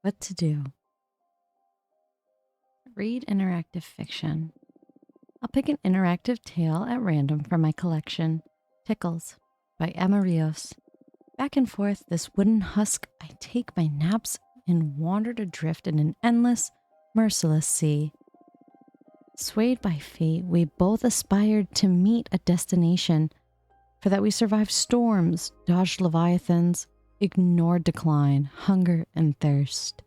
What to do? Read interactive fiction. I'll pick an interactive tale at random from my collection. Tickles by Emma Rios. Back and forth this wooden husk, I take my naps and wandered adrift in an endless, merciless sea. Swayed by fate, we both aspired to meet a destination. For that we survived storms, dodged leviathans, ignored decline, hunger, and thirst.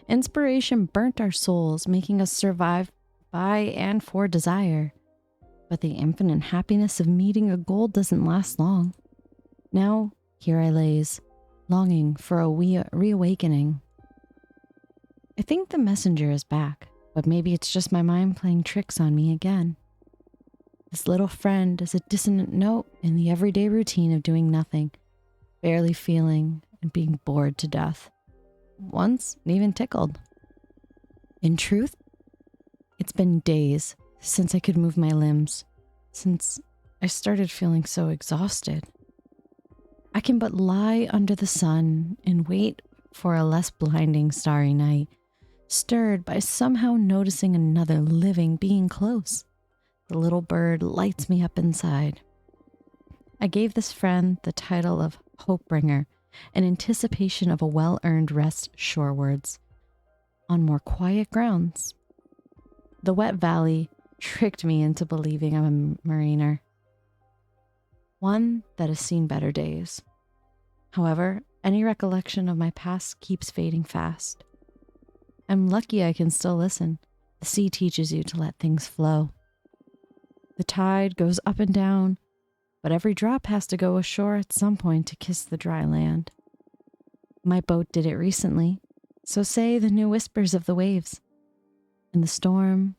Inspiration burnt our souls, making us survive by and for desire. But the infinite happiness of meeting a goal doesn't last long. Now, here I lays, longing for a reawakening. I think the messenger is back, but maybe it's just my mind playing tricks on me again. This little friend is a dissonant note in the everyday routine of doing nothing, barely feeling and being bored to death. Once, even tickled. In truth, it's been days since I could move my limbs, since I started feeling so exhausted. I can but lie under the sun and wait for a less blinding starry night, stirred by somehow noticing another living being close. The little bird lights me up inside. I gave this friend the title of Hope Bringer in anticipation of a well-earned rest shorewards, on more quiet grounds. The wet valley tricked me into believing I'm a mariner, one that has seen better days. However, any recollection of my past keeps fading fast. I'm lucky I can still listen. The sea teaches you to let things flow. The tide goes up and down, but every drop has to go ashore at some point to kiss the dry land. My boat did it recently, so say the new whispers of the waves. In the storm,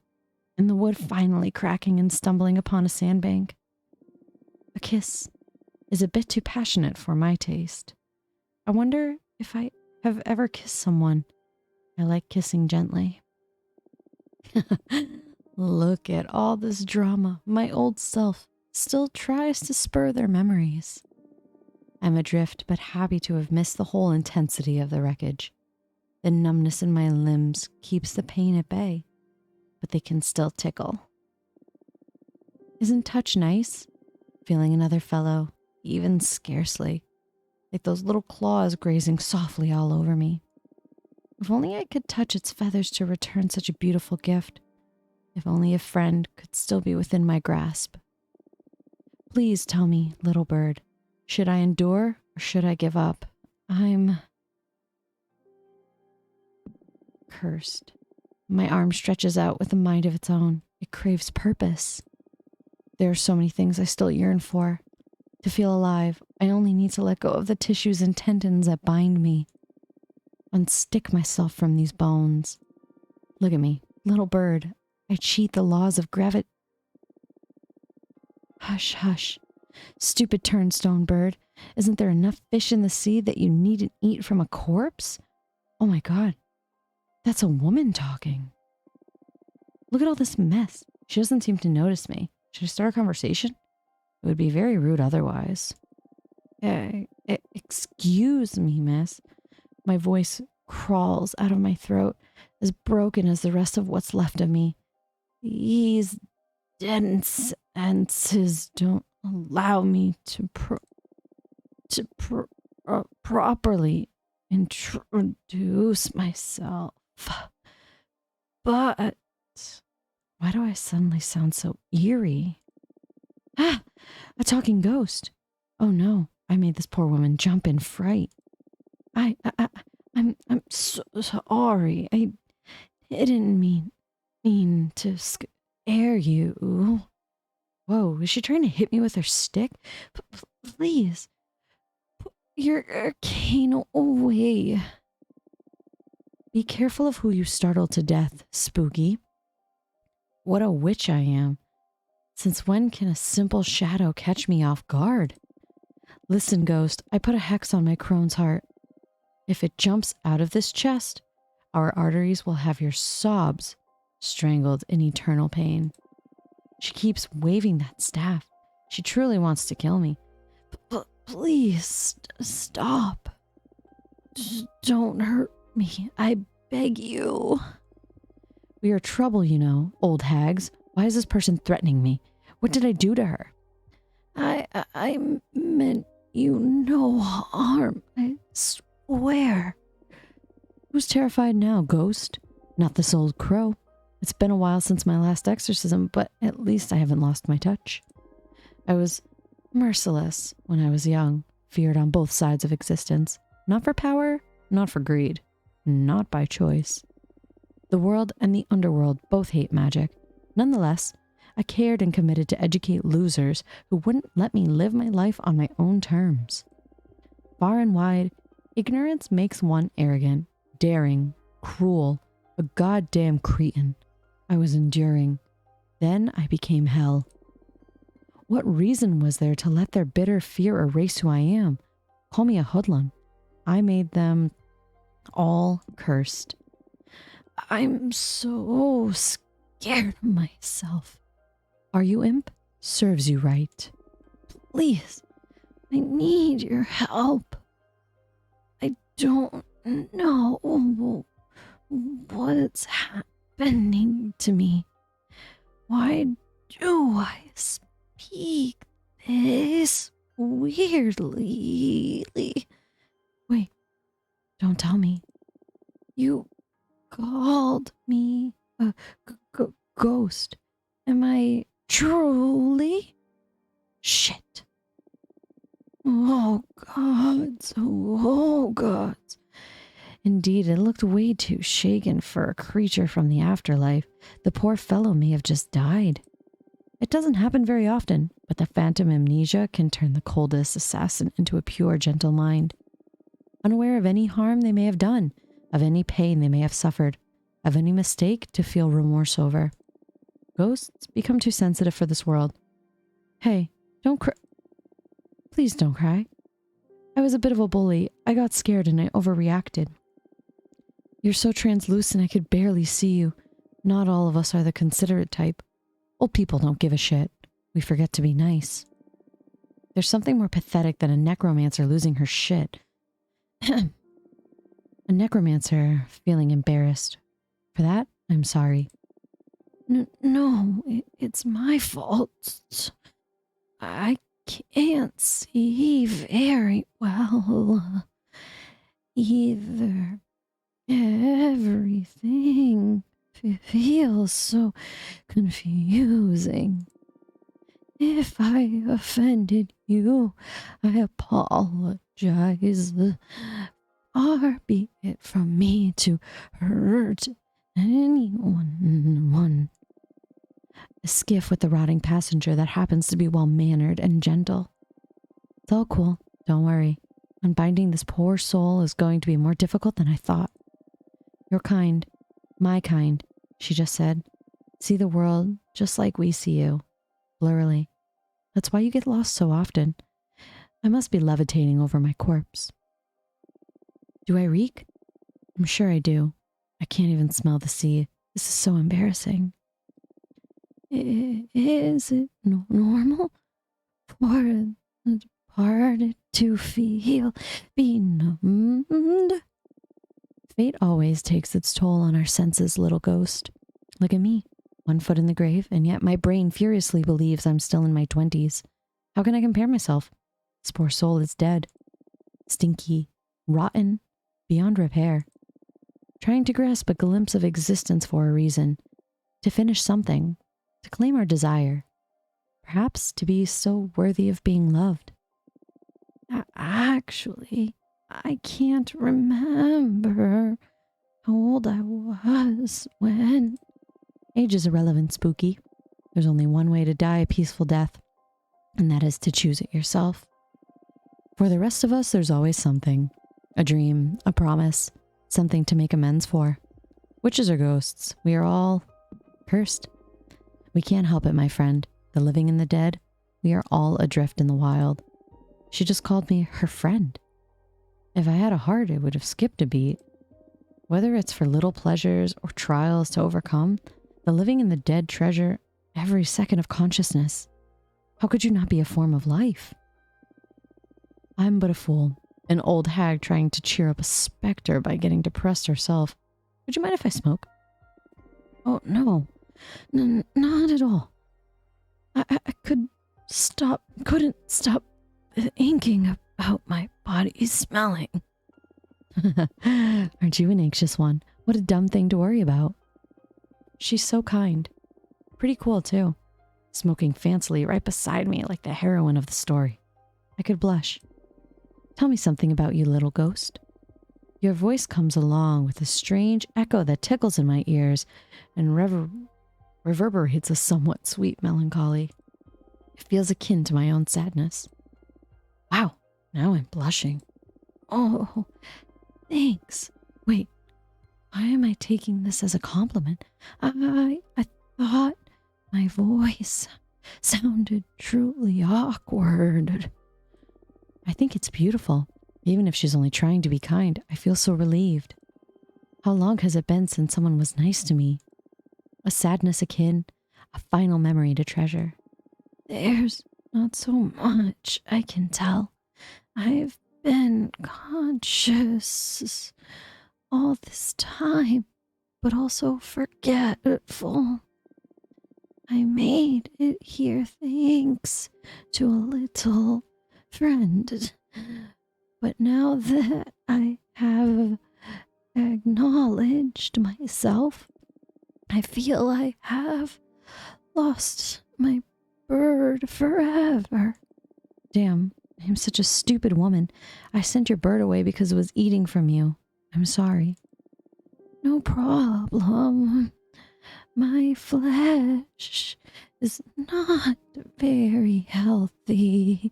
in the wood finally cracking and stumbling upon a sandbank. A kiss is a bit too passionate for my taste. I wonder if I have ever kissed someone. I like kissing gently. Look at all this drama. My old self still tries to spur their memories. I'm adrift, but happy to have missed the whole intensity of the wreckage. The numbness in my limbs keeps the pain at bay, but they can still tickle. Isn't touch nice? Feeling another fellow, even scarcely, like those little claws grazing softly all over me. If only I could touch its feathers to return such a beautiful gift. If only a friend could still be within my grasp. Please tell me, little bird, should I endure or should I give up? I'm cursed. My arm stretches out with a mind of its own. It craves purpose. There are so many things I still yearn for. To feel alive, I only need to let go of the tissues and tendons that bind me. Unstick myself from these bones. Look at me, little bird. I cheat the laws of gravity. Hush, hush. Stupid turnstone bird. Isn't there enough fish in the sea that you needn't eat from a corpse? Oh my God. That's a woman talking. Look at all this mess. She doesn't seem to notice me. Should I start a conversation? It would be very rude otherwise. Excuse me, miss. My voice crawls out of my throat, as broken as the rest of what's left of me. These dense senses don't allow me to properly introduce myself. But why do I suddenly sound so eerie? Ah, a talking ghost. Oh no, I made this poor woman jump in fright. I'm so sorry. I didn't mean to scare you. Whoa, is she trying to hit me with her stick? Please, put your arcane away. Be careful of who you startle to death, Spooky. What a witch I am. Since when can a simple shadow catch me off guard? Listen, ghost, I put a hex on my crone's heart. If it jumps out of this chest, our arteries will have your sobs strangled in eternal pain. She keeps waving that staff. She truly wants to kill me. Please stop. Don't hurt me. I beg you. We are trouble, you know, old hags. Why is this person threatening me? What did I do to her? I meant you no harm. I swear. Who's terrified now, ghost? Not this old crow. It's been a while since my last exorcism, but at least I haven't lost my touch. I was merciless when I was young, feared on both sides of existence. Not for power, not for greed, not by choice. The world and the underworld both hate magic. Nonetheless, I cared and committed to educate losers who wouldn't let me live my life on my own terms. Far and wide, ignorance makes one arrogant, daring, cruel, a goddamn cretin. I was enduring. Then I became hell. What reason was there to let their bitter fear erase who I am? Call me a hoodlum. I made them all cursed. I'm so scared of myself. Are you, imp? Serves you right. Please, I need your help. I don't know what's happening to me. Why do I speak this weirdly? Wait, don't tell me. You called me a ghost. Am I truly? Shit. Oh, gods. Oh, gods. Indeed, it looked way too shaken for a creature from the afterlife. The poor fellow may have just died. It doesn't happen very often, but the phantom amnesia can turn the coldest assassin into a pure, gentle mind. Unaware of any harm they may have done, of any pain they may have suffered, of any mistake to feel remorse over. Ghosts become too sensitive for this world. Hey, don't cry. Please don't cry. I was a bit of a bully. I got scared and I overreacted. You're so translucent I could barely see you. Not all of us are the considerate type. Old people don't give a shit. We forget to be nice. There's something more pathetic than a necromancer losing her shit. A necromancer feeling embarrassed. For that, I'm sorry. No, it's my fault. I can't see very well either. Everything feels so confusing. If I offended you, I apologize. Far be it from me to hurt anyone. A skiff with a rotting passenger that happens to be well-mannered and gentle. It's all cool. Don't worry. Unbinding this poor soul is going to be more difficult than I thought. Your kind, my kind, she just said. See the world just like we see you. Blurrily. That's why you get lost so often. I must be levitating over my corpse. Do I reek? I'm sure I do. I can't even smell the sea. This is so embarrassing. Is it normal for the departed to feel benumbed? Fate always takes its toll on our senses, little ghost. Look at me, 1 foot in the grave, and yet my brain furiously believes I'm still in my 20s. How can I compare myself? This poor soul is dead. Stinky, rotten, beyond repair. Trying to grasp a glimpse of existence for a reason. To finish something. To claim our desire. Perhaps to be so worthy of being loved. Actually, I can't remember how old I was when... Age is irrelevant, Spooky. There's only one way to die a peaceful death, and that is to choose it yourself. For the rest of us, there's always something. A dream, a promise, something to make amends for. Witches or ghosts, we are all cursed. We can't help it, my friend. The living and the dead, we are all adrift in the wild. She just called me her friend. If I had a heart, it would have skipped a beat. Whether it's for little pleasures or trials to overcome, the living and the dead treasure every second of consciousness. How could you not be a form of life? I'm but a fool, An old hag trying to cheer up a specter by getting depressed herself. Would you mind if I smoke? Oh, no. Not at all. I couldn't stop thinking about my body smelling. Aren't you an anxious one? What a dumb thing to worry about. She's so kind. Pretty cool, too. Smoking fancily right beside me like the heroine of the story. I could blush. Tell me something about you, little ghost. Your voice comes along with a strange echo that tickles in my ears and reverberates a somewhat sweet melancholy. It feels akin to my own sadness. Wow, now I'm blushing. Oh, thanks. Wait, why am I taking this as a compliment? I thought my voice sounded truly awkward. I think it's beautiful. Even if she's only trying to be kind, I feel so relieved. How long has it been since someone was nice to me? A sadness akin, a final memory to treasure. There's not so much I can tell. I've been conscious all this time, but also forgetful. I made it here thanks to a little friend. But now that I have acknowledged myself, I feel I have lost my bird forever. Damn, I'm such a stupid woman. I sent your bird away because it was eating from you. I'm sorry. No problem. My flesh is not very healthy.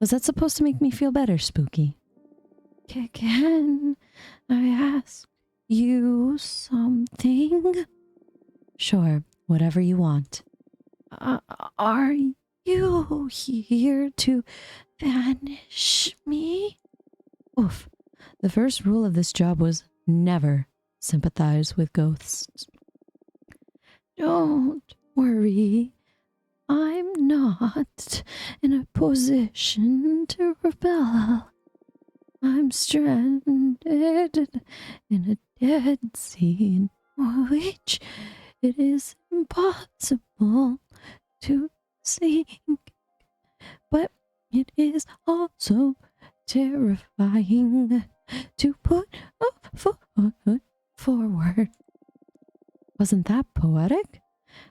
Was that supposed to make me feel better, Spooky? Can I ask you something? Sure, whatever you want. Are you here to banish me? Oof. The first rule of this job was never sympathize with ghosts. Don't worry. I'm not in a position to rebel. I'm stranded in a dead sea in which it is impossible to sink. But it is also terrifying to put a foot forward. Wasn't that poetic?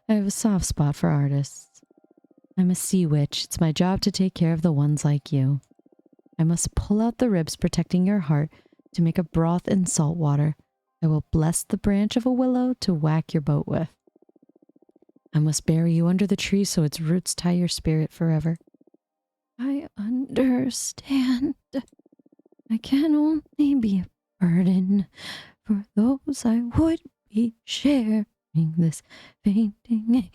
I have a soft spot for artists. I'm a sea witch. It's my job to take care of the ones like you. I must pull out the ribs protecting your heart to make a broth in salt water. I will bless the branch of a willow to whack your boat with. I must bury you under the tree so its roots tie your spirit forever. I understand. I can only be a burden for those I would be sharing this fainting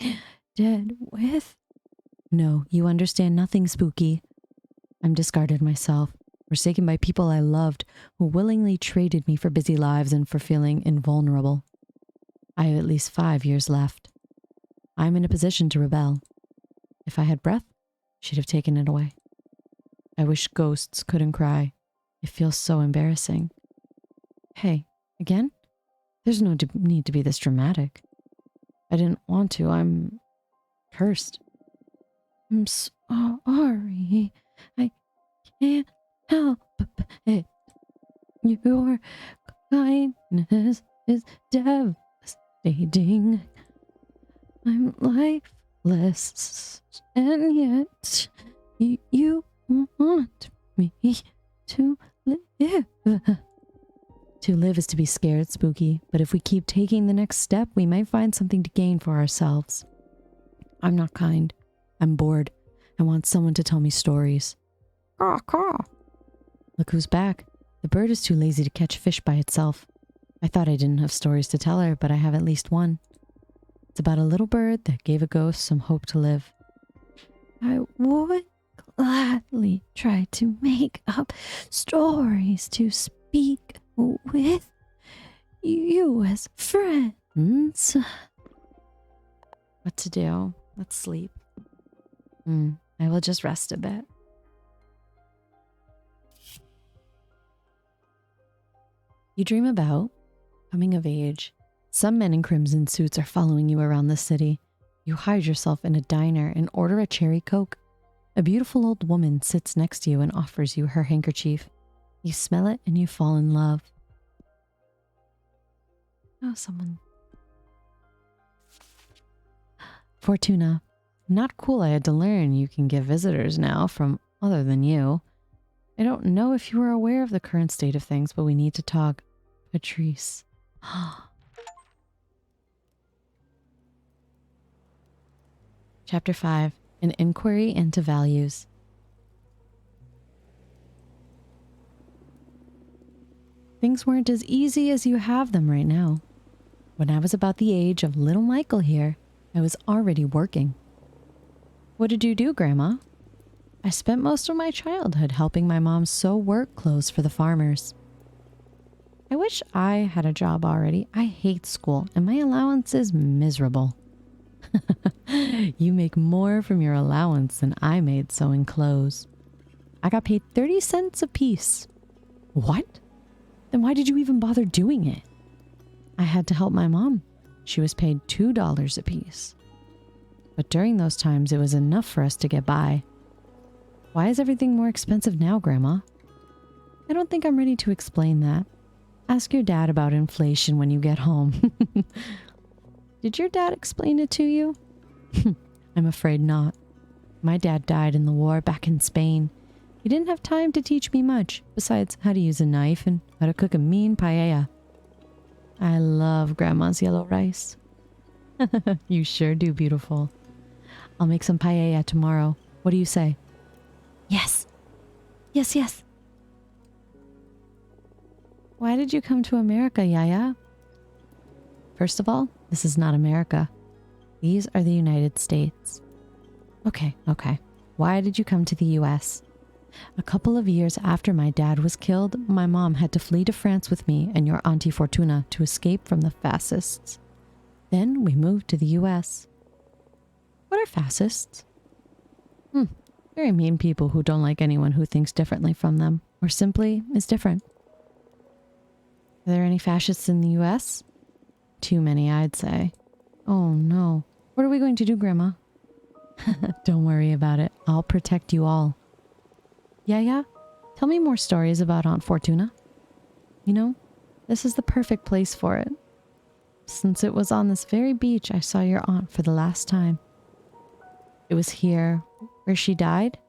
dead with. No, you understand nothing, Spooky. I'm discarded myself, forsaken by people I loved who willingly traded me for busy lives and for feeling invulnerable. I have at least 5 years left. I'm in a position to rebel. If I had breath, she'd have taken it away. I wish ghosts couldn't cry. It feels so embarrassing. Hey, again? There's no need to be this dramatic. I didn't want to. I'm cursed. I'm sorry. I can't help it. Your kindness is devastating. I'm lifeless, and yet you want me to live. To live is to be scared, Spooky, but if we keep taking the next step, we might find something to gain for ourselves. I'm not kind. I'm bored. I want someone to tell me stories. Caw, caw. Look who's back. The bird is too lazy to catch fish by itself. I thought I didn't have stories to tell her, but I have at least one. It's about a little bird that gave a ghost some hope to live. I would gladly try to make up stories to speak with you as friends. What to do? Let's sleep. I will just rest a bit. You dream about coming of age. Some men in crimson suits are following you around the city. You hide yourself in a diner and order a cherry Coke. A beautiful old woman sits next to you and offers you her handkerchief. You smell it and you fall in love. Oh, someone. Fortuna. Not cool I had to learn you can get visitors now from other than you. I don't know if you are aware of the current state of things, but we need to talk. Patrice. Chapter 5. An Inquiry into Values. Things weren't as easy as you have them right now. When I was about the age of little Michael here, I was already working. What did you do, Grandma? I spent most of my childhood helping my mom sew work clothes for the farmers. I wish I had a job already. I hate school and my allowance is miserable. You make more from your allowance than I made sewing clothes. I got paid 30 cents a piece. What? Then why did you even bother doing it? I had to help my mom. She was paid $2 a piece. But during those times, it was enough for us to get by. Why is everything more expensive now, Grandma? I don't think I'm ready to explain that. Ask your dad about inflation when you get home. Did your dad explain it to you? I'm afraid not. My dad died in the war back in Spain. He didn't have time to teach me much, besides how to use a knife and how to cook a mean paella. I love Grandma's yellow rice. You sure do, beautiful. I'll make some paella tomorrow. What do you say? Yes. Yes, yes. Why did you come to America, Yaya? First of all, this is not America. These are the United States. Okay. Why did you come to the US? A couple of years after my dad was killed, my mom had to flee to France with me and your Auntie Fortuna to escape from the fascists. Then we moved to the US. What are fascists? Very mean people who don't like anyone who thinks differently from them, or simply is different. Are there any fascists in the US? Too many, I'd say. Oh no. What are we going to do, Grandma? Don't worry about it. I'll protect you all. Yeah. Tell me more stories about Aunt Fortuna. You know, this is the perfect place for it. Since it was on this very beach I saw your aunt for the last time. It was here where she died?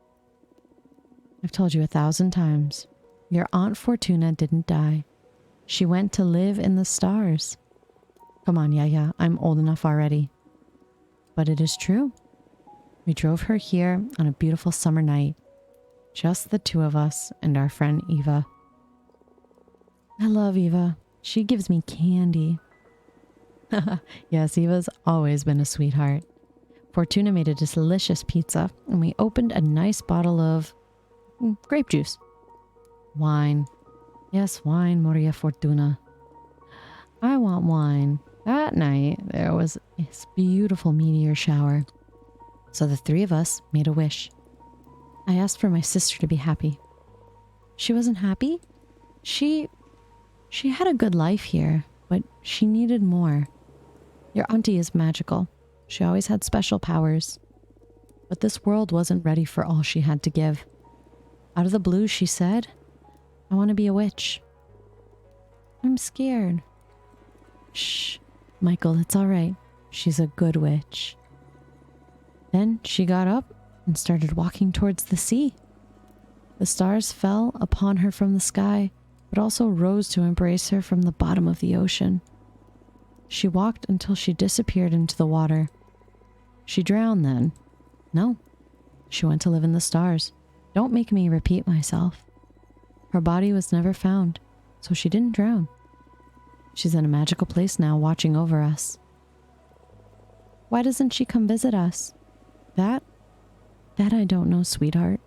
I've told you 1,000 times. Your Aunt Fortuna didn't die. She went to live in the stars. Come on, Yaya, I'm old enough already. But it is true. We drove her here on a beautiful summer night. Just the two of us and our friend Eva. I love Eva. She gives me candy. Yes, Eva's always been a sweetheart. Fortuna made a delicious pizza, and we opened a nice bottle of grape juice. Wine. Yes, wine, Maria Fortuna. I want wine. That night, there was this beautiful meteor shower. So the three of us made a wish. I asked for my sister to be happy. She wasn't happy. She had a good life here, but she needed more. Your auntie is magical. She always had special powers. But this world wasn't ready for all she had to give. Out of the blue, she said, I want to be a witch. I'm scared. Shh, Michael, it's all right. She's a good witch. Then she got up and started walking towards the sea. The stars fell upon her from the sky, but also rose to embrace her from the bottom of the ocean. She walked until she disappeared into the water. She drowned then. No, she went to live in the stars. Don't make me repeat myself. Her body was never found, so she didn't drown. She's in a magical place now watching over us. Why doesn't she come visit us? That I don't know, sweetheart.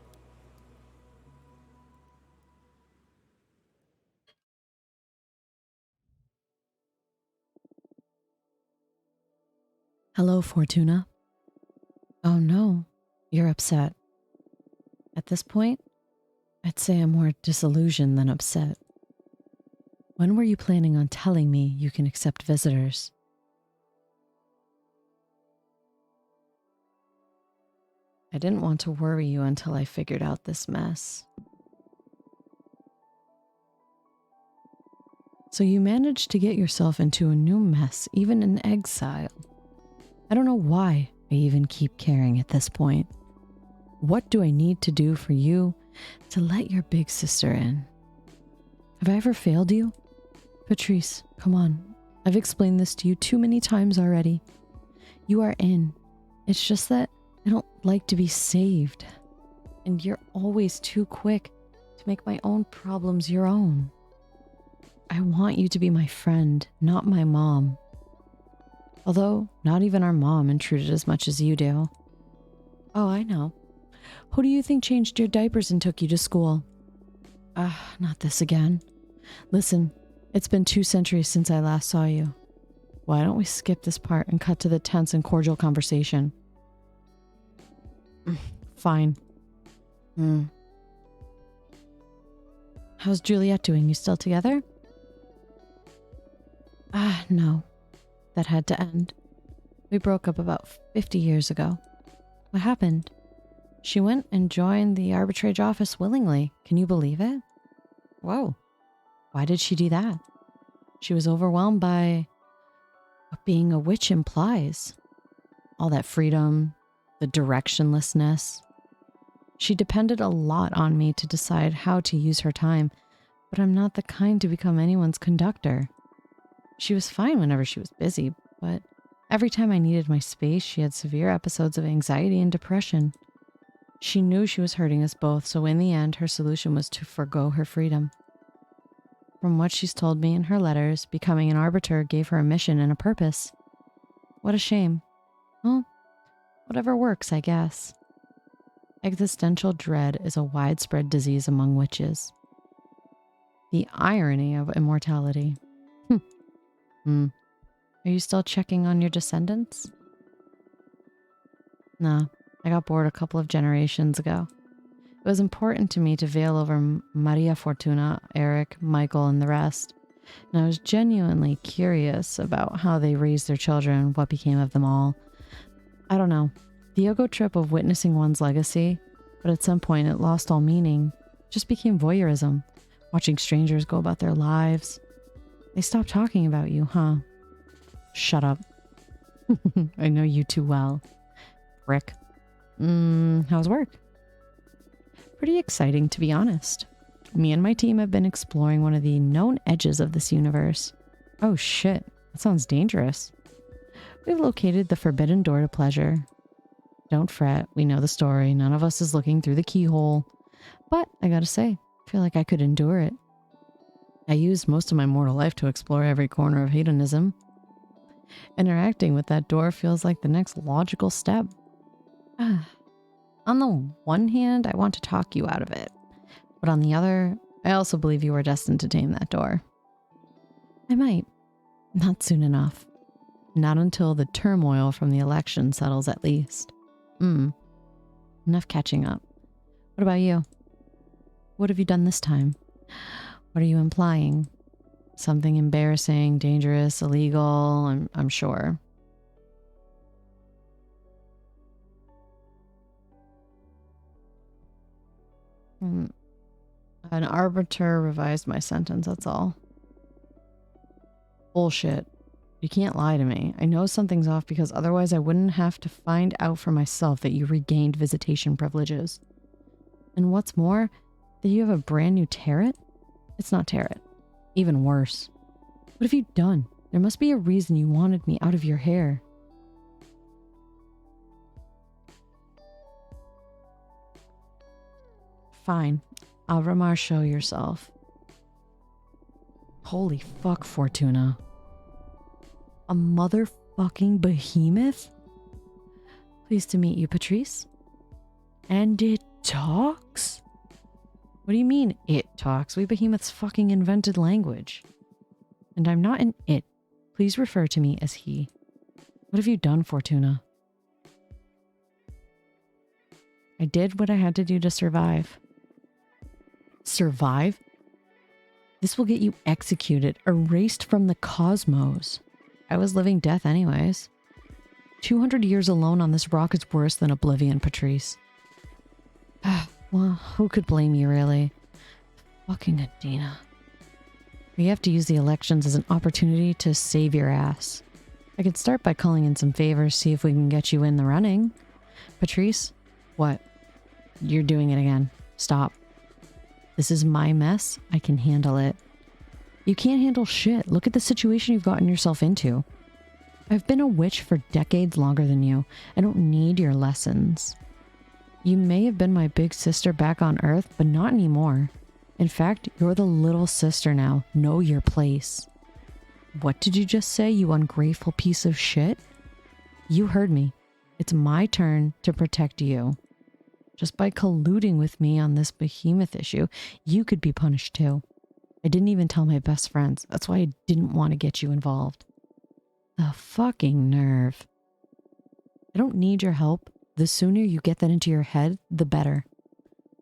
Hello, Fortuna. Oh no, you're upset. At this point, I'd say I'm more disillusioned than upset. When were you planning on telling me you can accept visitors? I didn't want to worry you until I figured out this mess. So you managed to get yourself into a new mess, even in exile. I don't know why I even keep caring at this point. What do I need to do for you to let your big sister in? Have I ever failed you? Patrice, come on. I've explained this to you too many times already. You are in. It's just that I don't like to be saved. And you're always too quick to make my own problems your own. I want you to be my friend, not my mom. Although, not even our mom intruded as much as you do. Oh, I know. Who do you think changed your diapers and took you to school? Not this again. Listen, it's been 2 centuries since I last saw you. Why don't we skip this part and cut to the tense and cordial conversation? Fine. How's Juliet doing? You still together? No. That had to end. We broke up about 50 years ago. What happened? She went and joined the arbitrage office willingly. Can you believe it? Whoa. Why did she do that? She was overwhelmed by what being a witch implies. All that freedom, the directionlessness. She depended a lot on me to decide how to use her time, but I'm not the kind to become anyone's conductor. She was fine whenever she was busy, but every time I needed my space, she had severe episodes of anxiety and depression. She knew she was hurting us both, so in the end, her solution was to forgo her freedom. From what she's told me in her letters, becoming an arbiter gave her a mission and a purpose. What a shame. Well, whatever works, I guess. Existential dread is a widespread disease among witches. The irony of immortality. Are you still checking on your descendants? Nah, I got bored a couple of generations ago. It was important to me to veil over Maria Fortuna, Eric, Michael, and the rest. And I was genuinely curious about how they raised their children, what became of them all. I don't know, the ego trip of witnessing one's legacy, but at some point it lost all meaning, just became voyeurism, watching strangers go about their lives. They stopped talking about you, huh? Shut up. I know you too well. Rick. How's work? Pretty exciting, to be honest. Me and my team have been exploring one of the known edges of this universe. Oh shit, that sounds dangerous. We've located the forbidden door to pleasure. Don't fret, we know the story. None of us is looking through the keyhole. But I gotta say, I feel like I could endure it. I used most of my mortal life to explore every corner of hedonism. Interacting with that door feels like the next logical step. On the one hand, I want to talk you out of it. But on the other, I also believe you are destined to tame that door. I might. Not soon enough. Not until the turmoil from the election settles, at least. Enough catching up. What about you? What have you done this time? What are you implying? Something embarrassing, dangerous, illegal, I'm sure. An arbiter revised my sentence, that's all. Bullshit. You can't lie to me. I know something's off because otherwise I wouldn't have to find out for myself that you regained visitation privileges. And what's more, that you have a brand new tarot? It's not tarot. Even worse. What have you done? There must be a reason you wanted me out of your hair. Fine. Avramar, show yourself. Holy fuck, Fortuna. A motherfucking behemoth? Pleased to meet you, Patrice. And it talks? What do you mean, it talks? We behemoths fucking invented language. And I'm not an it. Please refer to me as he. What have you done, Fortuna? I did what I had to do to survive. Survive? This will get you executed, erased from the cosmos. I was living death anyways. 200 years alone on this rock is worse than oblivion, Patrice. Well, who could blame you, really? Fucking Adina. You have to use the elections as an opportunity to save your ass. I could start by calling in some favors, see if we can get you in the running. Patrice? What? You're doing it again. Stop. This is my mess. I can handle it. You can't handle shit. Look at the situation you've gotten yourself into. I've been a witch for decades longer than you. I don't need your lessons. You may have been my big sister back on Earth, but not anymore. In fact, you're the little sister now. Know your place. What did you just say, you ungrateful piece of shit? You heard me. It's my turn to protect you. Just by colluding with me on this behemoth issue, you could be punished too. I didn't even tell my best friends. That's why I didn't want to get you involved. The fucking nerve. I don't need your help. The sooner you get that into your head, the better.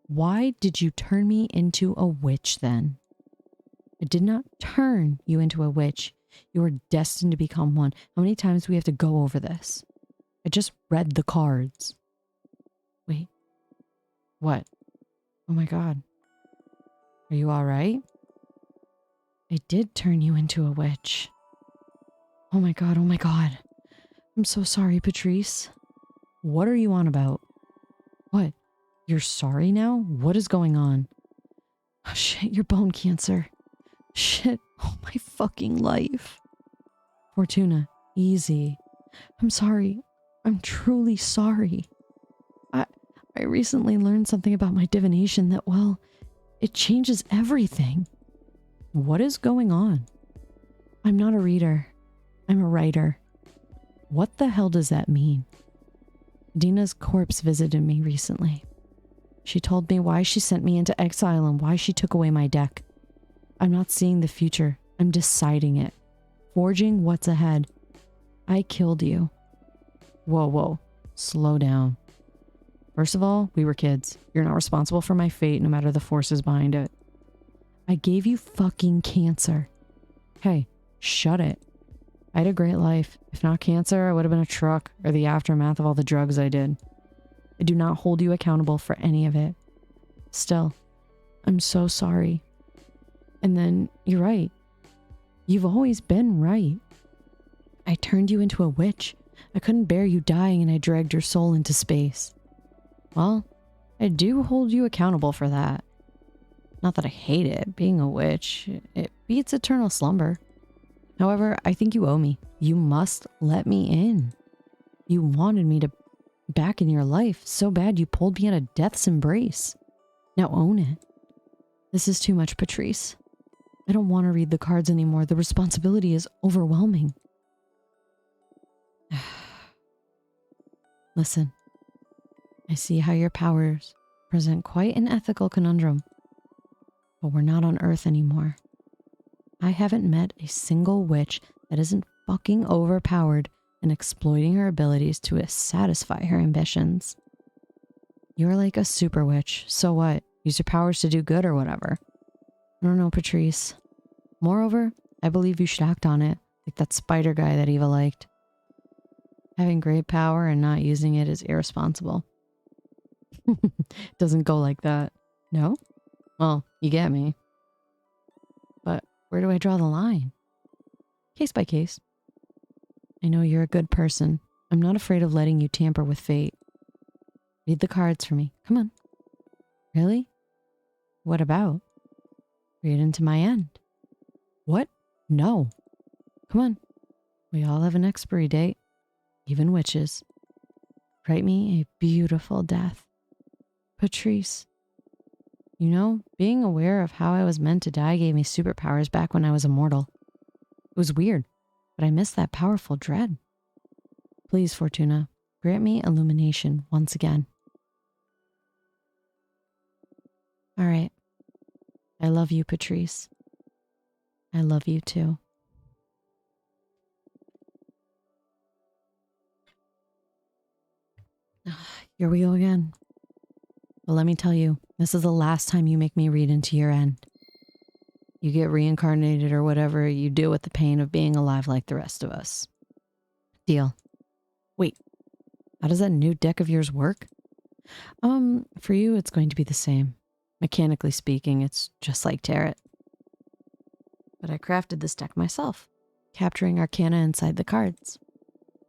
Why did you turn me into a witch then? I did not turn you into a witch. You are destined to become one. How many times do we have to go over this? I just read the cards. Wait. What? Oh my God. Are you all right? I did turn you into a witch. Oh my God, oh my God. I'm so sorry, Patrice. What are you on about? What? You're sorry now? What is going on? Oh shit, your bone cancer. Shit, oh my fucking life. Fortuna, easy. I'm sorry. I'm truly sorry. I recently learned something about my divination that, well, it changes everything. What is going on? I'm not a reader. I'm a writer. What the hell does that mean? Dina's corpse visited me recently. She told me why she sent me into exile and why she took away my deck. I'm not seeing the future. I'm deciding it. Forging what's ahead. I killed you. Whoa, whoa. Slow down. First of all, we were kids. You're not responsible for my fate, no matter the forces behind it. I gave you fucking cancer. Hey, shut it. I had a great life. If not cancer, I would have been a truck or the aftermath of all the drugs I did. I do not hold you accountable for any of it. Still, I'm so sorry. And then, you're right. You've always been right. I turned you into a witch. I couldn't bear you dying and I dragged your soul into space. Well, I do hold you accountable for that. Not that I hate it. Being a witch, it beats eternal slumber. However, I think you owe me. You must let me in. You wanted me to back in your life so bad you pulled me out of death's embrace. Now own it. This is too much, Patrice. I don't want to read the cards anymore. The responsibility is overwhelming. Listen, I see how your powers present quite an ethical conundrum. But we're not on Earth anymore. I haven't met a single witch that isn't fucking overpowered and exploiting her abilities to satisfy her ambitions. You're like a super witch, so what? Use your powers to do good or whatever. I don't know, Patrice. Moreover, I believe you should act on it, like that spider guy that Eva liked. Having great power and not using it is irresponsible. Doesn't go like that. No? Well, you get me. But where do I draw the line? Case by case. I know you're a good person. I'm not afraid of letting you tamper with fate. Read the cards for me. Come on. Really? What about? Read into my end. What? No. Come on. We all have an expiry date. Even witches. Write me a beautiful death. Patrice. You know, being aware of how I was meant to die gave me superpowers back when I was immortal. It was weird, but I missed that powerful dread. Please, Fortuna, grant me illumination once again. All right. I love you, Patrice. I love you too. Here we go again. But let me tell you, this is the last time you make me read into your end. You get reincarnated or whatever you do with the pain of being alive like the rest of us. Deal. Wait, how does that new deck of yours work? For you, it's going to be the same. Mechanically speaking, it's just like tarot. But I crafted this deck myself, capturing arcana inside the cards.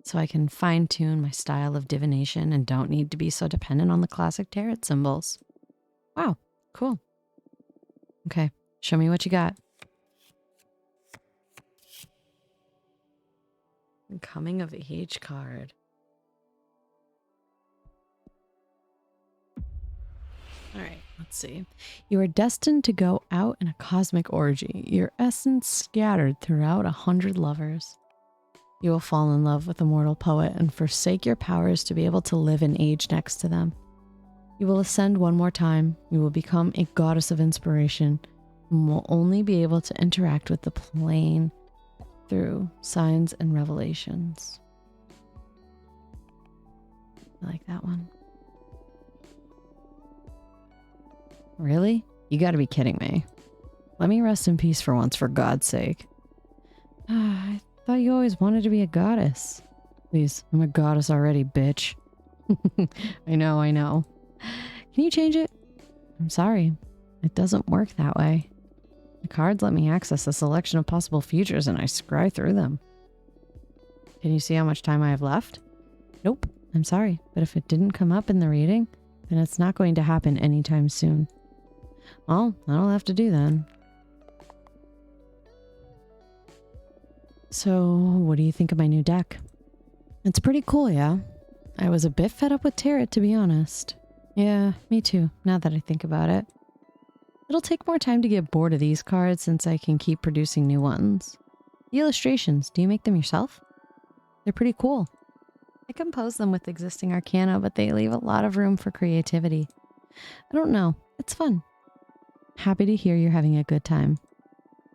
So I can fine-tune my style of divination and don't need to be so dependent on the classic tarot symbols. Wow, cool. Okay, show me what you got. Coming of age card. All right, let's see. You are destined to go out in a cosmic orgy, your essence scattered throughout 100 lovers. You will fall in love with a mortal poet and forsake your powers to be able to live and age next to them. You will ascend one more time. You will become a goddess of inspiration and will only be able to interact with the plane through signs and revelations. I like that one. Really? You gotta be kidding me. Let me rest in peace for once, for God's sake. I thought you always wanted to be a goddess. Please, I'm a goddess already, bitch. I know. Can you change it? I'm sorry. It doesn't work that way. The cards let me access a selection of possible futures and I scry through them. Can you see how much time I have left? Nope. I'm sorry, but if it didn't come up in the reading, then it's not going to happen anytime soon. Well, that'll have to do then. So, what do you think of my new deck? It's pretty cool, yeah? I was a bit fed up with tarot, to be honest. Yeah, me too, now that I think about it. It'll take more time to get bored of these cards since I can keep producing new ones. The illustrations, do you make them yourself? They're pretty cool. I compose them with existing arcana, but they leave a lot of room for creativity. I don't know, it's fun. Happy to hear you're having a good time.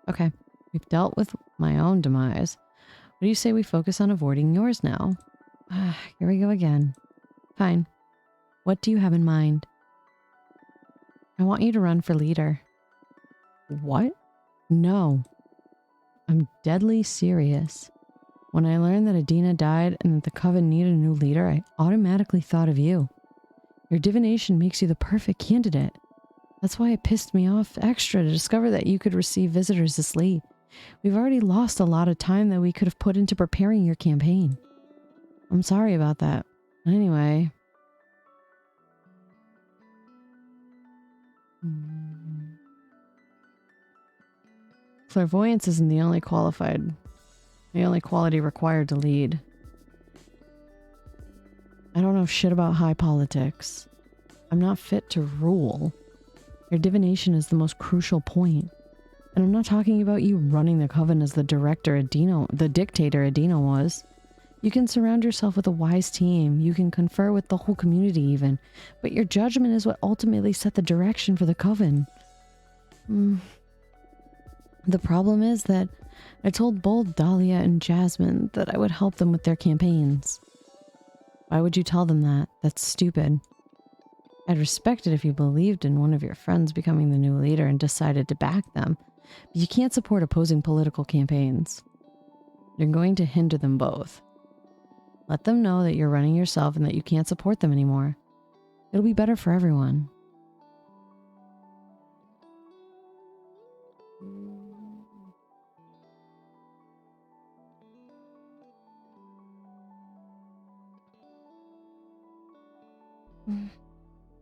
Okay, we've dealt with my own demise. What do you say we focus on avoiding yours now? Here we go again. Fine. What do you have in mind? I want you to run for leader. What? No. I'm deadly serious. When I learned that Adina died and that the coven needed a new leader, I automatically thought of you. Your divination makes you the perfect candidate. That's why it pissed me off extra to discover that you could receive visitors this late. We've already lost a lot of time that we could have put into preparing your campaign. I'm sorry about that. Anyway. Clairvoyance isn't the only quality required to lead. I don't know shit about high politics. I'm not fit to rule. Your divination is the most crucial point. And I'm not talking about you running the coven as the dictator Adina was. You can surround yourself with a wise team. You can confer with the whole community even. But your judgment is what ultimately set the direction for the coven. The problem is that I told both Dahlia and Jasmine that I would help them with their campaigns. Why would you tell them that? That's stupid. I'd respect it if you believed in one of your friends becoming the new leader and decided to back them. But you can't support opposing political campaigns. You're going to hinder them both. Let them know that you're running yourself and that you can't support them anymore. It'll be better for everyone.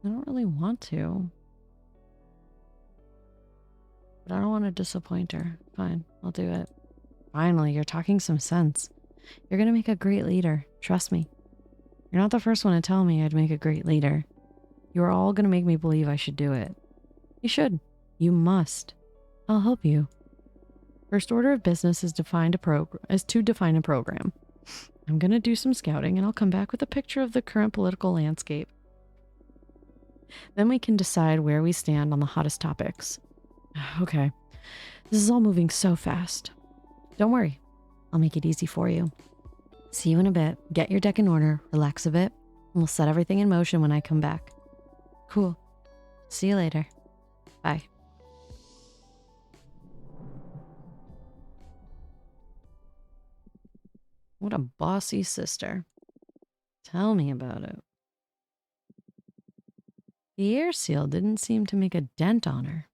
I don't really want to. But I don't want to disappoint her. Fine, I'll do it. Finally, you're talking some sense. You're gonna make a great leader. Trust me. You're not the first one to tell me I'd make a great leader. You are all gonna make me believe I should do it. You should. You must. I'll help you. First order of business is to define a program. I'm gonna do some scouting and I'll come back with a picture of the current political landscape. Then we can decide where we stand on the hottest topics. Okay. This is all moving so fast. Don't worry. I'll make it easy for you. See you in a bit. Get your deck in order, relax a bit, and we'll set everything in motion when I come back. Cool. See you later. Bye. What a bossy sister. Tell me about it. The air seal didn't seem to make a dent on her.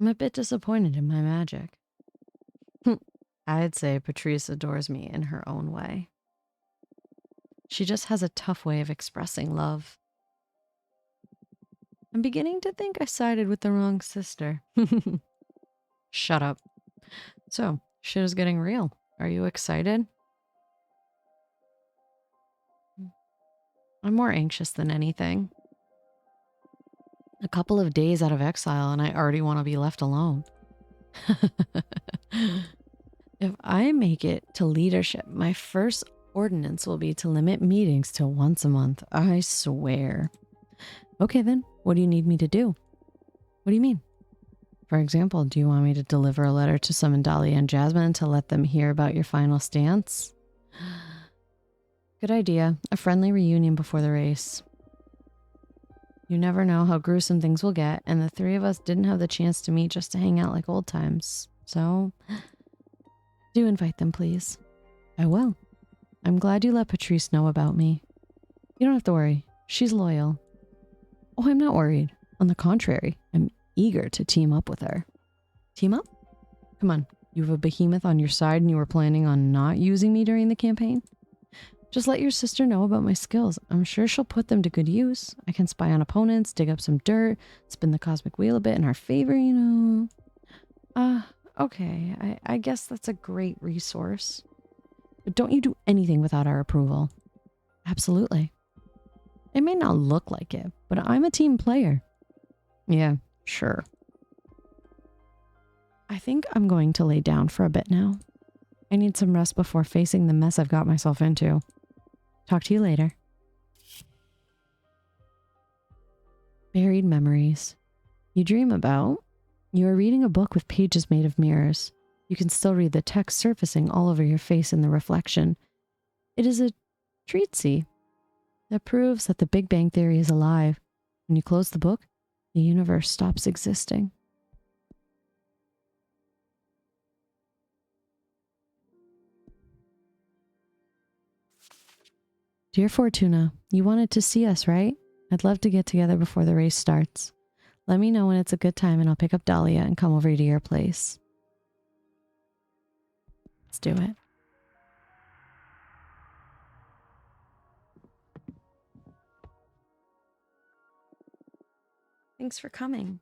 I'm a bit disappointed in my magic. I'd say Patrice adores me in her own way. She just has a tough way of expressing love. I'm beginning to think I sided with the wrong sister. Shut up. So, shit is getting real. Are you excited? I'm more anxious than anything. A couple of days out of exile and I already want to be left alone. If I make it to leadership, my first ordinance will be to limit meetings to once a month. I swear. Okay then, what do you need me to do? What do you mean? For example, do you want me to deliver a letter to summon Dahlia and Jasmine to let them hear about your final stance? Good idea. A friendly reunion before the race. You never know how gruesome things will get, and the three of us didn't have the chance to meet just to hang out like old times. So, do invite them, please. I will. I'm glad you let Patrice know about me. You don't have to worry. She's loyal. Oh, I'm not worried. On the contrary, I'm eager to team up with her. Team up? Come on. You have a behemoth on your side and you were planning on not using me during the campaign? Just let your sister know about my skills. I'm sure she'll put them to good use. I can spy on opponents, dig up some dirt, spin the cosmic wheel a bit in our favor, you know. Okay. I guess that's a great resource. But don't you do anything without our approval. Absolutely. It may not look like it, but I'm a team player. Yeah, sure. I think I'm going to lay down for a bit now. I need some rest before facing the mess I've got myself into. Talk to you later. Buried memories. You dream about? You are reading a book with pages made of mirrors. You can still read the text surfacing all over your face in the reflection. It is a treatise that proves that the Big Bang Theory is alive. When you close the book, the universe stops existing. Dear Fortuna, you wanted to see us, right? I'd love to get together before the race starts. Let me know when it's a good time and I'll pick up Dahlia and come over to your place. Let's do it. Thanks for coming.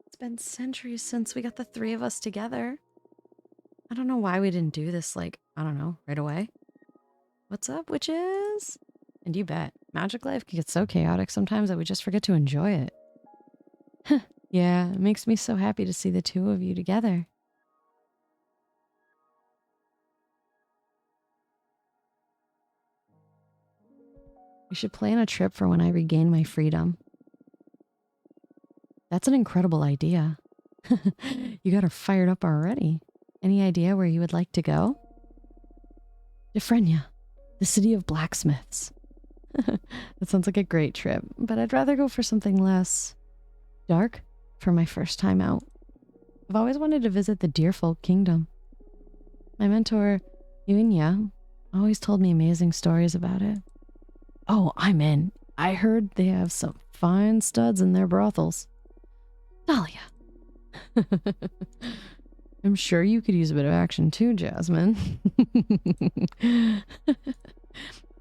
It's been centuries since we got the three of us together. I don't know why we didn't do this, right away. What's up, witches? And you bet, magic life can get so chaotic sometimes that we just forget to enjoy it. Yeah, it makes me so happy to see the two of you together. We should plan a trip for when I regain my freedom. That's an incredible idea. You got her fired up already. Any idea where you would like to go? Defrenia, the city of blacksmiths. That sounds like a great trip, but I'd rather go for something less dark for my first time out. I've always wanted to visit the Deerfolk Kingdom. My mentor, Yunya, always told me amazing stories about it. Oh, I'm in. I heard they have some fine studs in their brothels. Dahlia. I'm sure you could use a bit of action too, Jasmine. I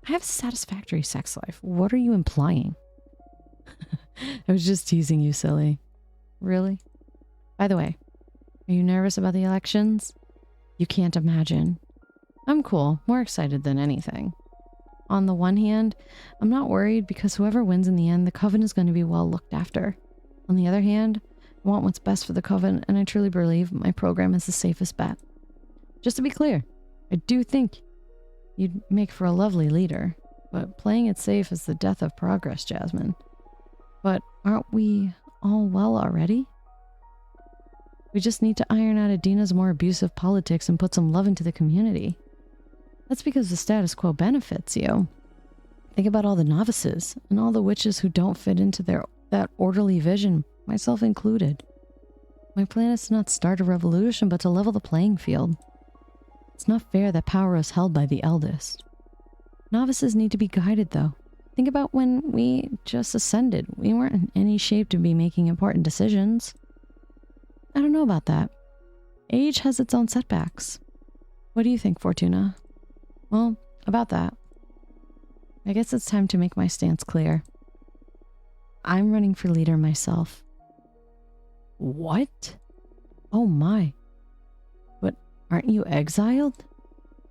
have a satisfactory sex life. What are you implying? I was just teasing you, silly. Really? By the way, are you nervous about the elections? You can't imagine. I'm cool, more excited than anything. On the one hand, I'm not worried because whoever wins in the end, the Coven is going to be well looked after. On the other hand, I want what's best for the Coven, and I truly believe my program is the safest bet. Just to be clear, I do think you'd make for a lovely leader, but playing it safe is the death of progress, Jasmine. But aren't we all well already? We just need to iron out Adina's more abusive politics and put some love into the community. That's because the status quo benefits you. Think about all the novices and all the witches who don't fit into that orderly vision, myself included. My plan is to not start a revolution, but to level the playing field. It's not fair that power is held by the eldest. Novices need to be guided, though. Think about when we just ascended. We weren't in any shape to be making important decisions. I don't know about that. Age has its own setbacks. What do you think, Fortuna? Well, about that. I guess it's time to make my stance clear. I'm running for leader myself. What? Oh my. But aren't you exiled?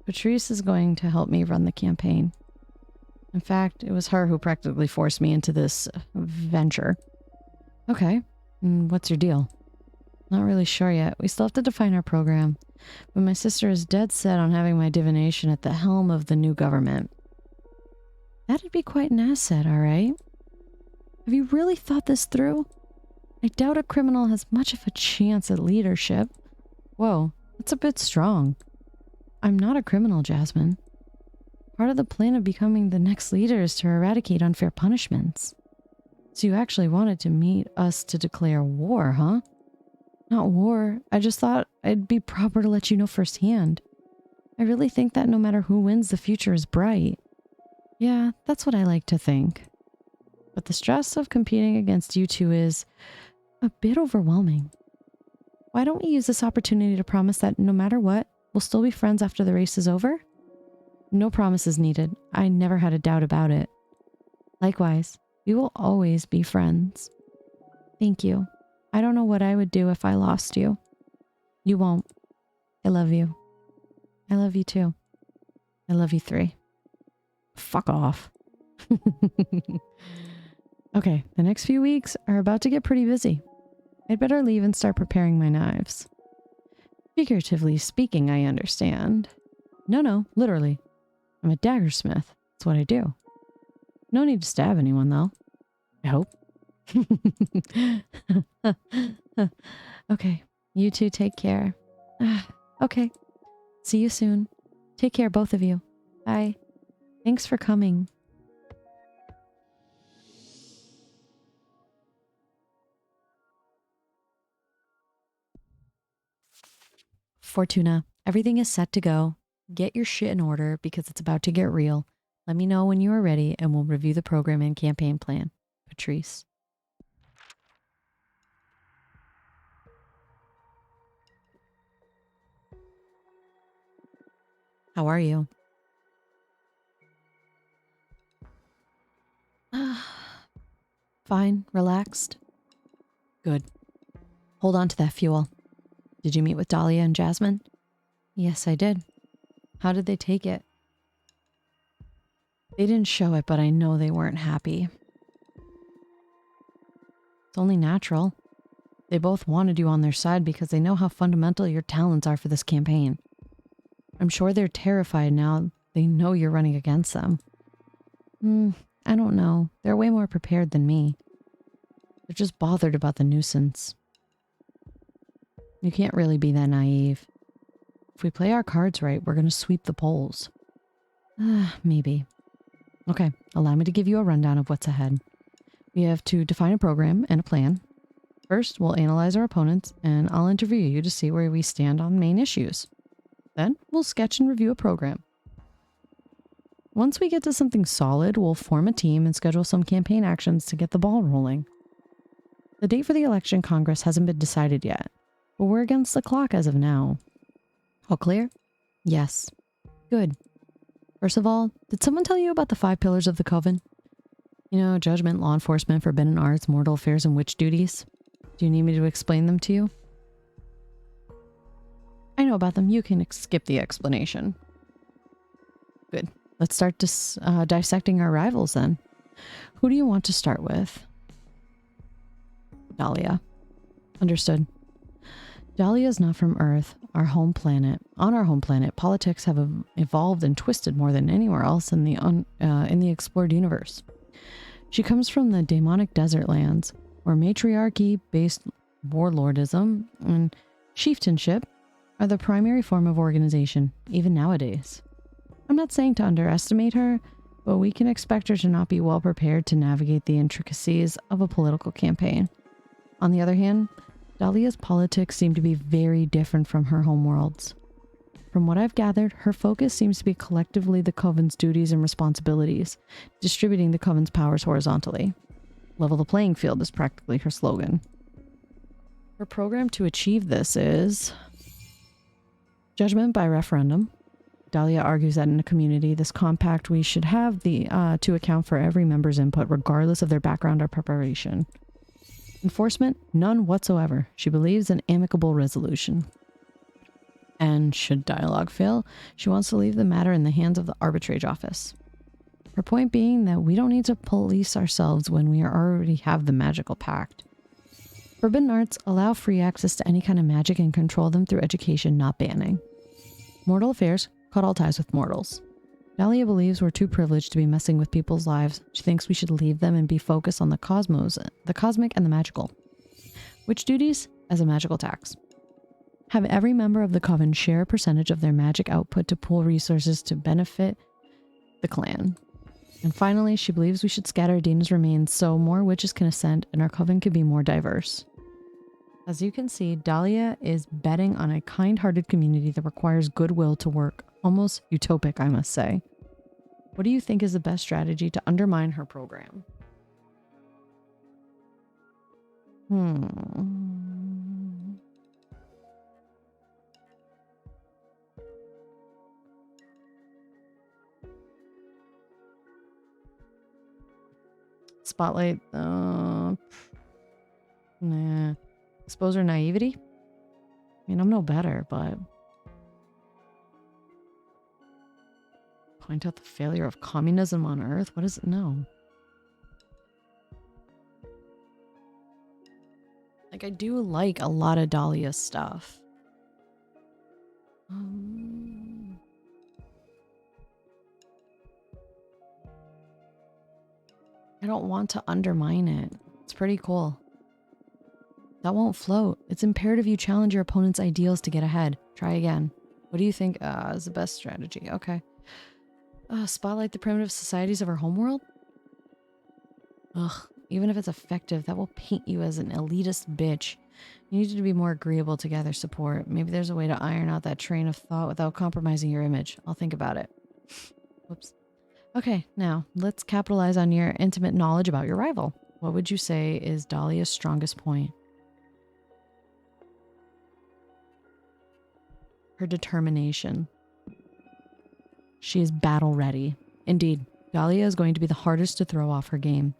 Patrice is going to help me run the campaign. In fact, it was her who practically forced me into this venture. Okay, and what's your deal? Not really sure yet. We still have to define our program. But my sister is dead set on having my divination at the helm of the new government. That'd be quite an asset, all right? Have you really thought this through? I doubt a criminal has much of a chance at leadership. Whoa, that's a bit strong. I'm not a criminal, Jasmine. Part of the plan of becoming the next leader is to eradicate unfair punishments. So you actually wanted to meet us to declare war, huh? Not war. I just thought it'd be proper to let you know firsthand. I really think that no matter who wins, the future is bright. Yeah, that's what I like to think. But the stress of competing against you two is a bit overwhelming. Why don't we use this opportunity to promise that no matter what, we'll still be friends after the race is over? No promises needed. I never had a doubt about it. Likewise, we will always be friends. Thank you. I don't know what I would do if I lost you. You won't. I love you. I love you too. I love you 3. Fuck off. Okay, the next few weeks are about to get pretty busy. I'd better leave and start preparing my knives. Figuratively speaking, I understand. No, literally. I'm a daggersmith. That's what I do. No need to stab anyone, though. I hope. Okay, you two take care. Okay, see you soon. Take care, both of you. Bye. Thanks for coming. Fortuna, everything is set to go. Get your shit in order because it's about to get real. Let me know when you are ready and we'll review the program and campaign plan. Patrice. How are you? Fine, relaxed. Good. Hold on to that fuel. Did you meet with Dahlia and Jasmine? Yes, I did. How did they take it? They didn't show it, but I know they weren't happy. It's only natural. They both wanted you on their side because they know how fundamental your talents are for this campaign. I'm sure they're terrified now they know you're running against them. I don't know. They're way more prepared than me. They're just bothered about the nuisance. You can't really be that naive. If we play our cards right, we're going to sweep the polls. Maybe. Okay, allow me to give you a rundown of what's ahead. We have to define a program and a plan. First, we'll analyze our opponents, and I'll interview you to see where we stand on main issues. Then, we'll sketch and review a program. Once we get to something solid, we'll form a team and schedule some campaign actions to get the ball rolling. The date for the election Congress hasn't been decided yet, but we're against the clock as of now. All clear? Yes. Good. First of all, did someone tell you about the 5 pillars of the Coven? You know, judgment, law enforcement, forbidden arts, mortal affairs, and witch duties. Do you need me to explain them to you? I know about them. You can skip the explanation. Good. Let's start dissecting our rivals then. Who do you want to start with? Dahlia. Understood. Dahlia is not from Earth, our home planet. On our home planet, politics have evolved and twisted more than anywhere else in the explored universe. She comes from the demonic desert lands, where matriarchy-based warlordism and chieftainship are the primary form of organization, even nowadays. I'm not saying to underestimate her, but we can expect her to not be well prepared to navigate the intricacies of a political campaign. On the other hand, Dahlia's politics seem to be very different from her homeworld's. From what I've gathered, her focus seems to be collectively the Coven's duties and responsibilities, distributing the Coven's powers horizontally. Level the playing field is practically her slogan. Her program to achieve this is judgment by referendum. Dahlia argues that in a community this compact we should have to account for every member's input regardless of their background or preparation. Enforcement? None whatsoever. She believes in amicable resolution. And should dialogue fail, she wants to leave the matter in the hands of the arbitrage office. Her point being that we don't need to police ourselves when we already have the magical pact. Forbidden arts allow free access to any kind of magic and control them through education, not banning. Mortal affairs cut all ties with mortals. Dahlia believes we're too privileged to be messing with people's lives. She thinks we should leave them and be focused on the cosmos, the cosmic and the magical. Which duties? As a magical tax. Have every member of the Coven share a percentage of their magic output to pool resources to benefit the clan. And finally, she believes we should scatter Adina's remains so more witches can ascend and our Coven can be more diverse. As you can see, Dahlia is betting on a kind-hearted community that requires goodwill to work. Almost utopic, I must say. What do you think is the best strategy to undermine her program? Spotlight. Nah. Expose her naivety? I mean, I'm no better, but... Point out the failure of communism on Earth? What does it know? Like, I do like a lot of Dahlia's stuff. I don't want to undermine it. It's pretty cool. That won't float. It's imperative you challenge your opponent's ideals to get ahead. Try again. What do you think is the best strategy? Okay. Spotlight the primitive societies of our homeworld? Ugh, even if it's effective, that will paint you as an elitist bitch. You need to be more agreeable to gather support. Maybe there's a way to iron out that train of thought without compromising your image. I'll think about it. Whoops. Okay, now, let's capitalize on your intimate knowledge about your rival. What would you say is Dahlia's strongest point? Her determination. She is battle ready. Indeed, Dahlia is going to be the hardest to throw off her game.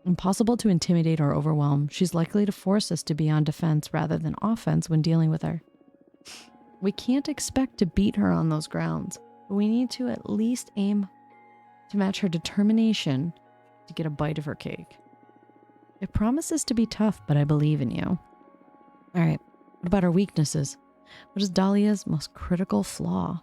Impossible to intimidate or overwhelm, she's likely to force us to be on defense rather than offense when dealing with her. We can't expect to beat her on those grounds, but we need to at least aim to match her determination to get a bite of her cake. It promises to be tough, but I believe in you. All right, what about her weaknesses? What is Dahlia's most critical flaw?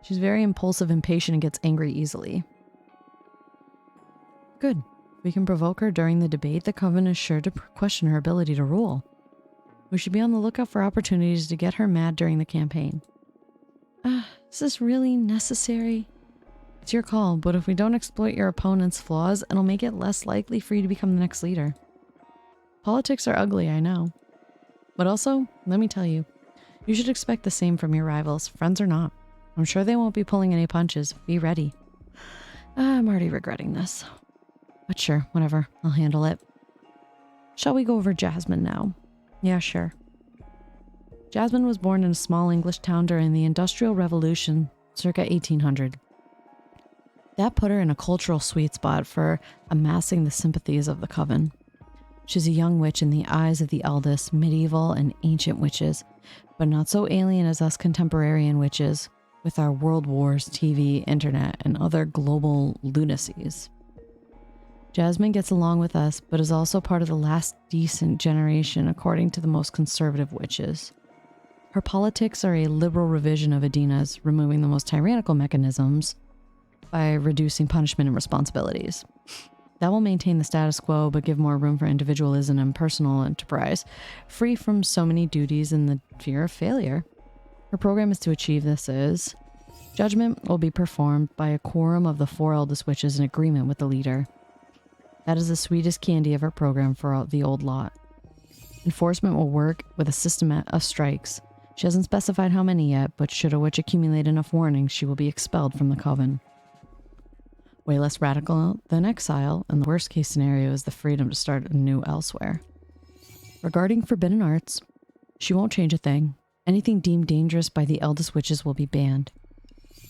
She's very impulsive, impatient, and gets angry easily. Good. We can provoke her during the debate. The Coven is sure to question her ability to rule. We should be on the lookout for opportunities to get her mad during the campaign. Is this really necessary? It's your call, but if we don't exploit your opponent's flaws, it'll make it less likely for you to become the next leader. Politics are ugly, I know. But also, let me tell you, you should expect the same from your rivals, friends or not. I'm sure they won't be pulling any punches. Be ready. I'm already regretting this. But sure, whatever. I'll handle it. Shall we go over Jasmine now? Yeah, sure. Jasmine was born in a small English town during the Industrial Revolution, circa 1800. That put her in a cultural sweet spot for amassing the sympathies of the Coven. She's a young witch in the eyes of the eldest, medieval and ancient witches, but not so alien as us contemporarian witches, with our world wars, TV, internet, and other global lunacies. Jasmine gets along with us, but is also part of the last decent generation according to the most conservative witches. Her politics are a liberal revision of Adina's, removing the most tyrannical mechanisms by reducing punishment and responsibilities. That will maintain the status quo, but give more room for individualism and personal enterprise, free from so many duties and the fear of failure. Her program is to achieve this is Judgment will be performed by a quorum of the 4 eldest witches in agreement with the leader. That is the sweetest candy of our program for the old lot. Enforcement will work with a system of strikes. She hasn't specified how many yet, but should a witch accumulate enough warnings, she will be expelled from the coven. Way less radical than exile, and the worst case scenario is the freedom to start anew elsewhere. Regarding forbidden arts, she won't change a thing. Anything deemed dangerous by the eldest witches will be banned.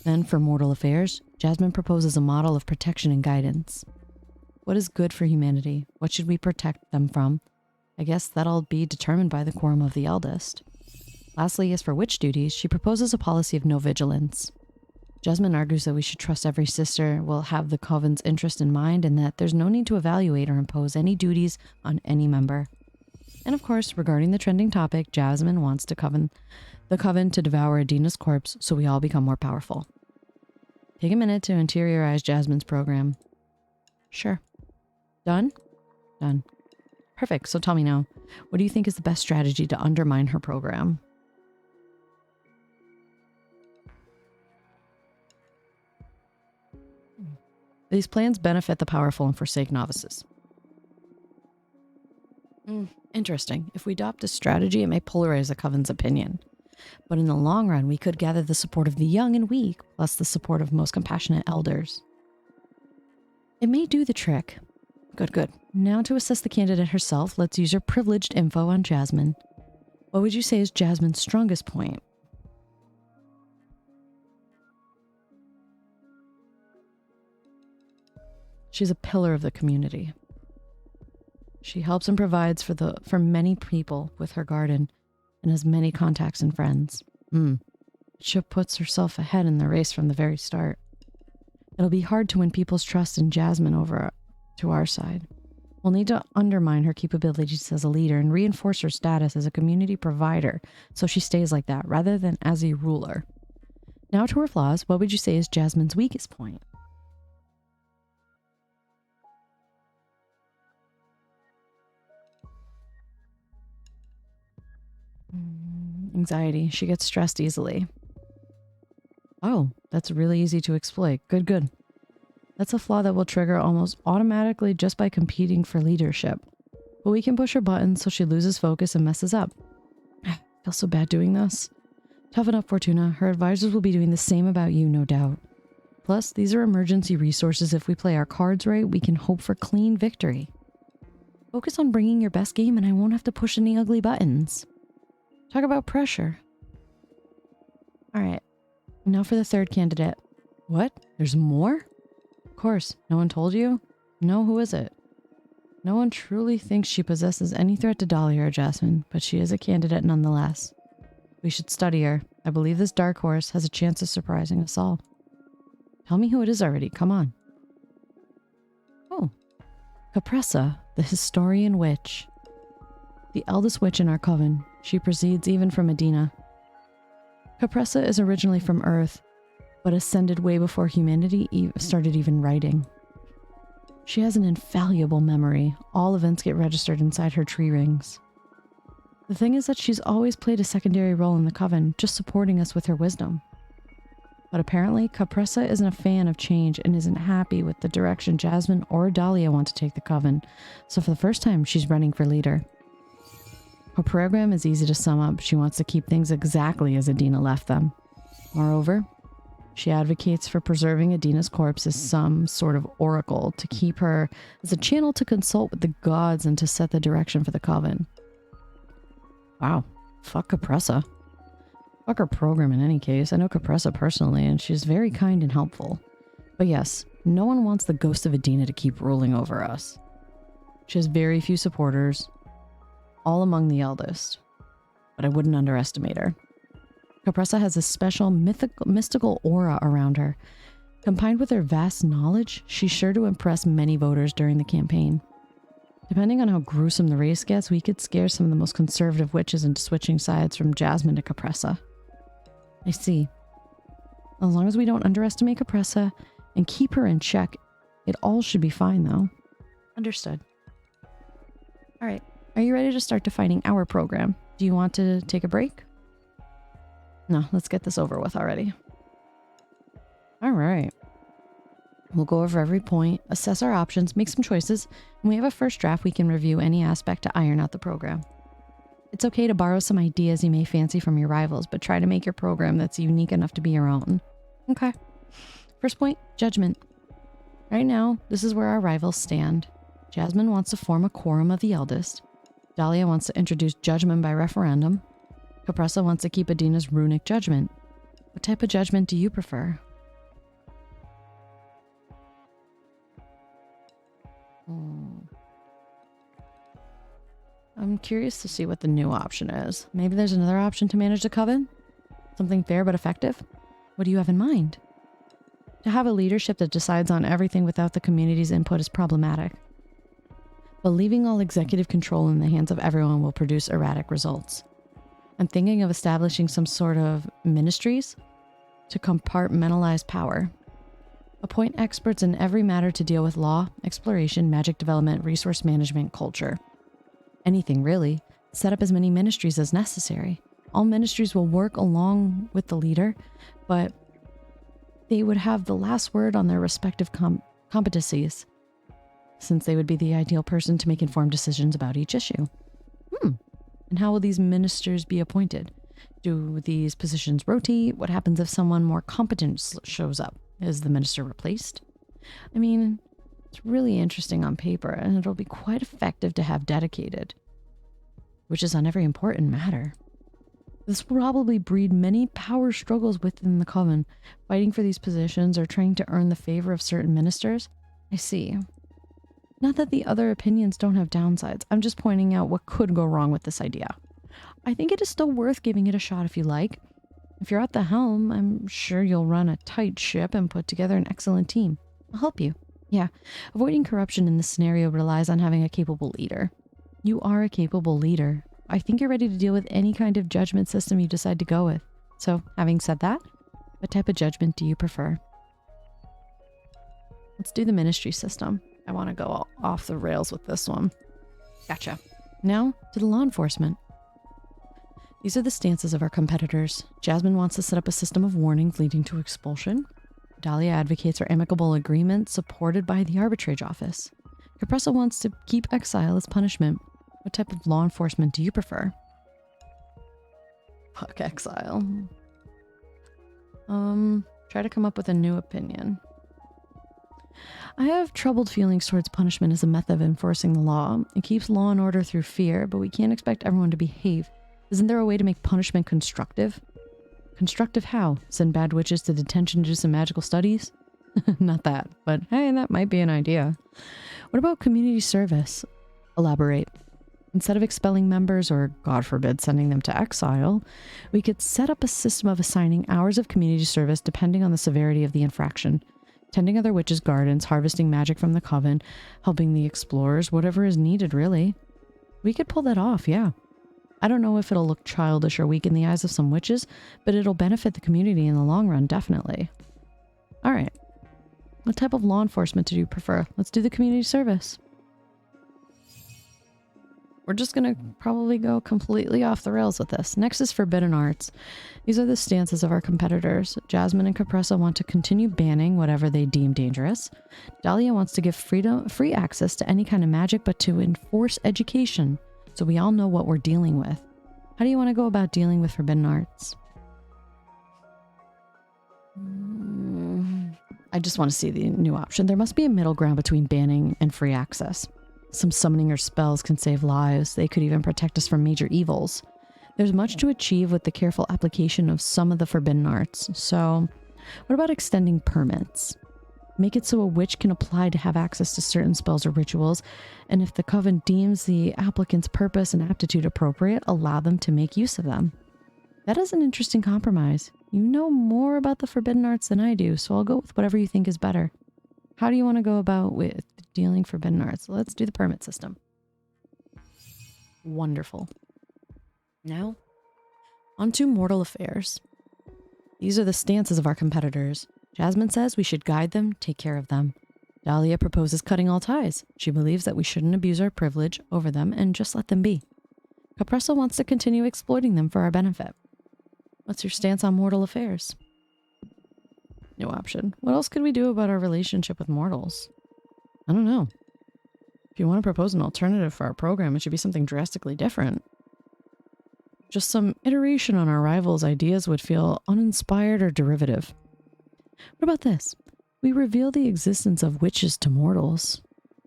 Then, for mortal affairs, Jasmine proposes a model of protection and guidance. What is good for humanity? What should we protect them from? I guess that'll be determined by the quorum of the eldest. Lastly, as for witch duties, she proposes a policy of no vigilance. Jasmine argues that we should trust every sister will have the coven's interest in mind and that there's no need to evaluate or impose any duties on any member. And of course, regarding the trending topic, Jasmine wants the coven to devour Adina's corpse so we all become more powerful. Take a minute to interiorize Jasmine's program. Sure. Done? Done. Perfect. So tell me now, what do you think is the best strategy to undermine her program? These plans benefit the powerful and forsake novices. Interesting. If we adopt a strategy, it may polarize the coven's opinion. But in the long run, we could gather the support of the young and weak, plus the support of most compassionate elders. It may do the trick. Good. Now to assess the candidate herself, let's use her privileged info on Jasmine. What would you say is Jasmine's strongest point? She's a pillar of the community. She helps and provides for many people with her garden and has many contacts and friends. She puts herself ahead in the race from the very start. It'll be hard to win people's trust in Jasmine over to our side. We'll need to undermine her capabilities as a leader and reinforce her status as a community provider so she stays like that rather than as a ruler. Now to her flaws, what would you say is Jasmine's weakest point? Anxiety. She gets stressed easily. Oh, that's really easy to exploit. Good. That's a flaw that will trigger almost automatically just by competing for leadership. But we can push her buttons so she loses focus and messes up. I feel so bad doing this. Toughen up, Fortuna. Her advisors will be doing the same about you, no doubt. Plus, these are emergency resources. If we play our cards right, we can hope for clean victory. Focus on bringing your best game and I won't have to push any ugly buttons. Talk about pressure. All right, now for the third candidate. What? There's more? Of course, no one told you? No, who is it? No one truly thinks she possesses any threat to Dahlia or Jasmine, but she is a candidate nonetheless. We should study her. I believe this dark horse has a chance of surprising us all. Tell me who it is already, come on. Oh, Capressa, the historian witch. The eldest witch in our coven. She proceeds even from Adina. Capressa is originally from Earth, but ascended way before humanity started even writing. She has an infallible memory. All events get registered inside her tree rings. The thing is that she's always played a secondary role in the coven, just supporting us with her wisdom. But apparently, Capressa isn't a fan of change and isn't happy with the direction Jasmine or Dahlia want to take the coven, so for the first time, she's running for leader. Her program is easy to sum up. She wants to keep things exactly as Adina left them. Moreover, she advocates for preserving Adina's corpse as some sort of oracle to keep her as a channel to consult with the gods and to set the direction for the coven. Wow, fuck Capressa. Fuck her program in any case. I know Capressa personally and she's very kind and helpful. But yes, no one wants the ghost of Adina to keep ruling over us. She has very few supporters, all among the eldest, but I wouldn't underestimate her. Capressa has a special mystical aura around her. Combined with her vast knowledge, she's sure to impress many voters during the campaign. Depending on how gruesome the race gets, we could scare some of the most conservative witches into switching sides from Jasmine to Capressa. I see. As long as we don't underestimate Capressa and keep her in check, it all should be fine though. Understood. All right. Are you ready to start defining our program? Do you want to take a break? No, let's get this over with already. All right. We'll go over every point, assess our options, make some choices, and we have a first draft we can review any aspect to iron out the program. It's okay to borrow some ideas you may fancy from your rivals, but try to make your program that's unique enough to be your own. Okay. First point, judgment. Right now, this is where our rivals stand. Jasmine wants to form a quorum of the eldest. Dahlia wants to introduce judgment by referendum. Capressa wants to keep Adina's runic judgment. What type of judgment do you prefer? I'm curious to see what the new option is. Maybe there's another option to manage the coven? Something fair but effective? What do you have in mind? To have a leadership that decides on everything without the community's input is problematic. But leaving all executive control in the hands of everyone will produce erratic results. I'm thinking of establishing some sort of ministries to compartmentalize power. Appoint experts in every matter to deal with law, exploration, magic development, resource management, culture. Anything really. Set up as many ministries as necessary. All ministries will work along with the leader, but they would have the last word on their respective competencies, since they would be the ideal person to make informed decisions about each issue. And how will these ministers be appointed? Do these positions rotate? What happens if someone more competent shows up? Is the minister replaced? I mean, it's really interesting on paper, and it'll be quite effective to have dedicated, which is on every important matter. This will probably breed many power struggles within the coven, fighting for these positions or trying to earn the favor of certain ministers. I see. Not that the other opinions don't have downsides. I'm just pointing out what could go wrong with this idea. I think it is still worth giving it a shot if you like. If you're at the helm, I'm sure you'll run a tight ship and put together an excellent team. I'll help you. Yeah, avoiding corruption in this scenario relies on having a capable leader. You are a capable leader. I think you're ready to deal with any kind of judgment system you decide to go with. So, having said that, what type of judgment do you prefer? Let's do the ministry system. I want to go off the rails with this one. Gotcha. Now, to the law enforcement. These are the stances of our competitors. Jasmine wants to set up a system of warnings leading to expulsion. Dahlia advocates for amicable agreement supported by the arbitrage office. Capressa wants to keep exile as punishment. What type of law enforcement do you prefer? Fuck exile. Try to come up with a new opinion. I have troubled feelings towards punishment as a method of enforcing the law. It keeps law and order through fear, but we can't expect everyone to behave. Isn't there a way to make punishment constructive? Constructive how? Send bad witches to detention to do some magical studies? Not that, but hey, that might be an idea. What about community service? Elaborate. Instead of expelling members or, God forbid, sending them to exile, we could set up a system of assigning hours of community service depending on the severity of the infraction. Tending other witches' gardens, harvesting magic from the coven, helping the explorers, whatever is needed, really. We could pull that off, yeah. I don't know if it'll look childish or weak in the eyes of some witches, but it'll benefit the community in the long run, definitely. All right. What type of law enforcement do you prefer? Let's do the community service. We're just going to probably go completely off the rails with this. Next is forbidden arts. These are the stances of our competitors. Jasmine and Capressa want to continue banning whatever they deem dangerous. Dahlia wants to give free access to any kind of magic, but to enforce education, so we all know what we're dealing with. How do you want to go about dealing with forbidden arts? I just want to see the new option. There must be a middle ground between banning and free access. Some summoning or spells can save lives. They could even protect us from major evils. There's much to achieve with the careful application of some of the forbidden arts. So, what about extending permits? Make it so a witch can apply to have access to certain spells or rituals, and if the coven deems the applicant's purpose and aptitude appropriate, allow them to make use of them. That is an interesting compromise. You know more about the forbidden arts than I do, so I'll go with whatever you think is better. How do you want to go about with dealing forbidden arts? Let's do the permit system. Wonderful. Now, on to mortal affairs. These are the stances of our competitors. Jasmine says we should guide them, take care of them. Dahlia proposes cutting all ties. She believes that we shouldn't abuse our privilege over them and just let them be. Capressa wants to continue exploiting them for our benefit. What's your stance on mortal affairs? New option. What else could we do about our relationship with mortals? I don't know. If you want to propose an alternative for our program, it should be something drastically different. Just some iteration on our rivals' ideas would feel uninspired or derivative. What about this? We reveal the existence of witches to mortals.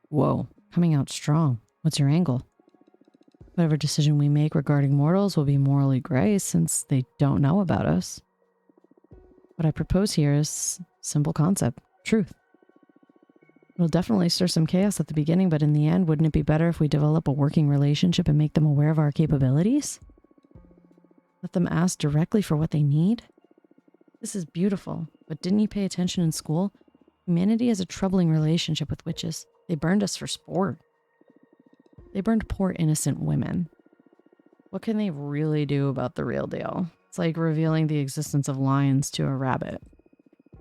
Whoa, coming out strong. What's your angle? Whatever decision we make regarding mortals will be morally gray since they don't know about us. What I propose here is simple concept, truth. It'll definitely stir some chaos at the beginning, but in the end, wouldn't it be better if we develop a working relationship and make them aware of our capabilities? Let them ask directly for what they need? This is beautiful, but didn't you pay attention in school? Humanity has a troubling relationship with witches. They burned us for sport. They burned poor innocent women. What can they really do about the real deal? It's like revealing the existence of lions to a rabbit.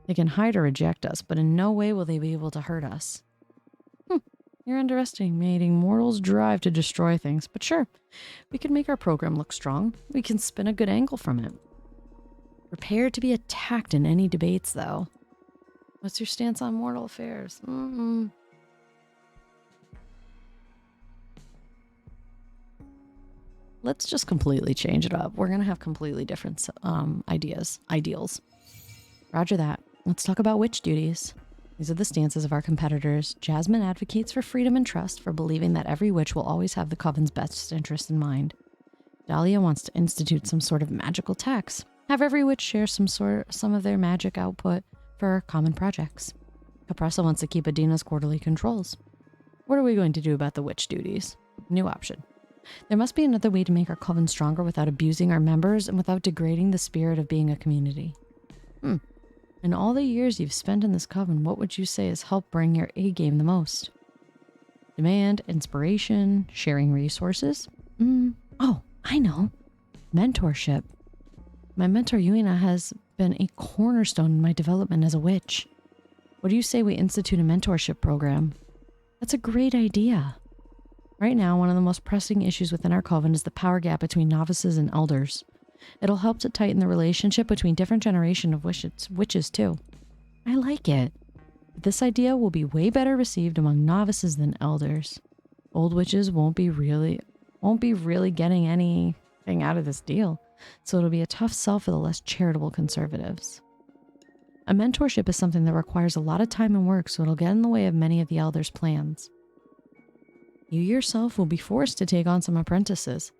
They can hide or reject us, but in no way will they be able to hurt us. You're underestimating mortals' drive to destroy things, but sure, we can make our program look strong. We can spin a good angle from it. Prepare to be attacked in any debates, though. What's your stance on mortal affairs? Let's just completely change it up. We're going to have completely different ideals. Roger that. Let's talk about witch duties. These are the stances of our competitors. Jasmine advocates for freedom and trust, for believing that every witch will always have the coven's best interest in mind. Dahlia wants to institute some sort of magical tax. Have every witch share some of their magic output for common projects. Capressa wants to keep Adina's quarterly controls. What are we going to do about the witch duties? New option. There must be another way to make our coven stronger without abusing our members and without degrading the spirit of being a community. In all the years you've spent in this coven, what would you say has helped bring your A game the most? Demand, inspiration, sharing resources? Oh, I know. Mentorship. My mentor Yuina has been a cornerstone in my development as a witch. What do you say we institute a mentorship program? That's a great idea. Right now, one of the most pressing issues within our coven is the power gap between novices and elders. It'll help to tighten the relationship between different generations of witches too. I like it. But this idea will be way better received among novices than elders. Old witches won't be really getting anything out of this deal, so it'll be a tough sell for the less charitable conservatives. A mentorship is something that requires a lot of time and work, so it'll get in the way of many of the elders' plans. You yourself will be forced to take on some apprentices.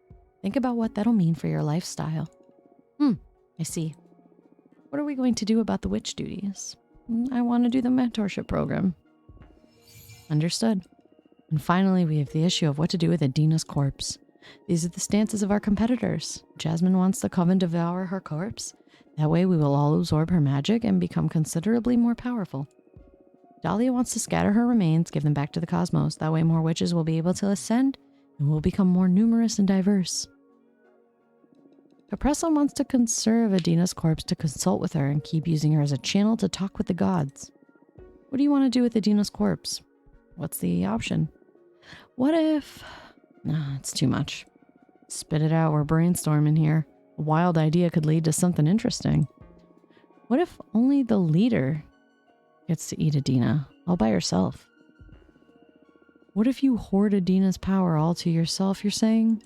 Think about what that'll mean for your lifestyle. I see. What are we going to do about the witch duties? I want to do the mentorship program. Understood. And finally, we have the issue of what to do with Adina's corpse. These are the stances of our competitors. Jasmine wants the coven to devour her corpse. That way we will all absorb her magic and become considerably more powerful. Dahlia wants to scatter her remains, give them back to the cosmos. That way more witches will be able to ascend and will become more numerous and diverse. Capressa wants to conserve Adina's corpse to consult with her and keep using her as a channel to talk with the gods. What do you want to do with Adina's corpse? What's the option? What if... Nah, it's too much. Spit it out, we're brainstorming here. A wild idea could lead to something interesting. What if only the leader gets to eat Adina all by herself? What if you hoard Adina's power all to yourself, you're saying?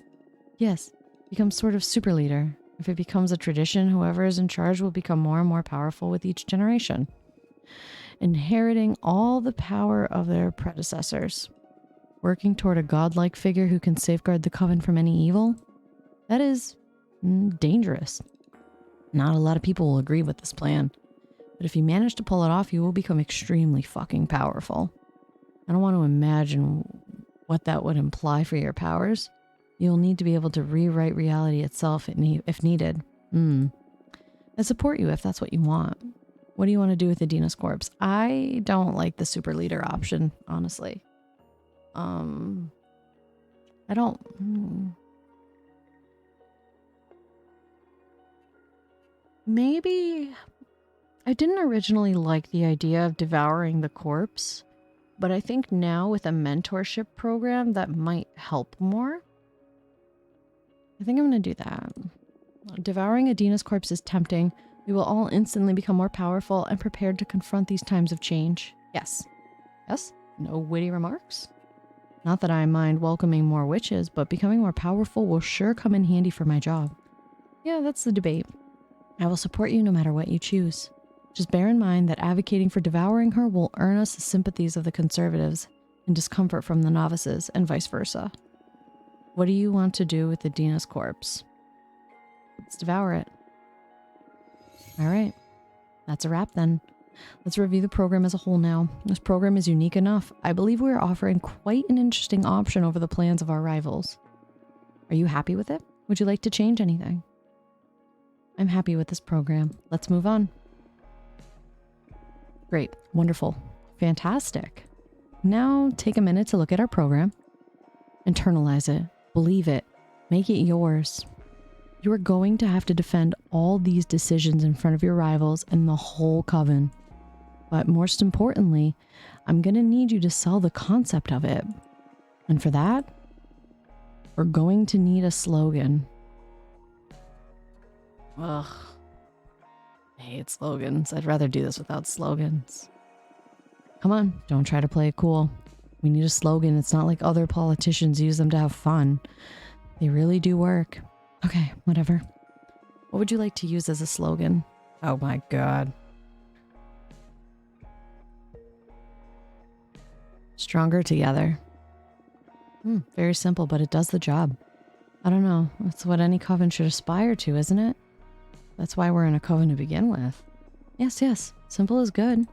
Yes, become sort of super leader. If it becomes a tradition, whoever is in charge will become more and more powerful with each generation, inheriting all the power of their predecessors. Working toward a godlike figure who can safeguard the coven from any evil? That is dangerous. Not a lot of people will agree with this plan, but if you manage to pull it off, you will become extremely fucking powerful. I don't want to imagine what that would imply for your powers. You'll need to be able to rewrite reality itself if needed. I support you if that's what you want. What do you want to do with Adina's corpse? I don't like the super leader option, honestly. I don't... Maybe... I didn't originally like the idea of devouring the corpse, but I think now with a mentorship program that might help more. I think I'm going to do that. Devouring Adina's corpse is tempting, We will all instantly become more powerful and prepared to confront these times of change. Yes. Yes? No witty remarks? Not that I mind welcoming more witches, but becoming more powerful will sure come in handy for my job. Yeah, that's the debate. I will support you no matter what you choose. Just bear in mind that advocating for devouring her will earn us the sympathies of the conservatives and discomfort from the novices, and vice versa. What do you want to do with the Dina's corpse? Let's devour it. All right. That's a wrap then. Let's review the program as a whole now. This program is unique enough. I believe we are offering quite an interesting option over the plans of our rivals. Are you happy with it? Would you like to change anything? I'm happy with this program. Let's move on. Great. Wonderful. Fantastic. Now take a minute to look at our program. Internalize it. Believe it. Make it yours. You are going to have to defend all these decisions in front of your rivals and the whole coven. But most importantly, I'm going to need you to sell the concept of it. And for that, we're going to need a slogan. Ugh. I hate slogans. I'd rather do this without slogans. Come on, don't try to play it cool. We need a slogan. It's not like other politicians use them to have fun. They really do work. Okay, whatever. What would you like to use as a slogan? Oh my god. Stronger together. Very simple, but it does the job. I don't know. That's what any coven should aspire to, isn't it? That's why we're in a coven to begin with. Yes. Simple is good.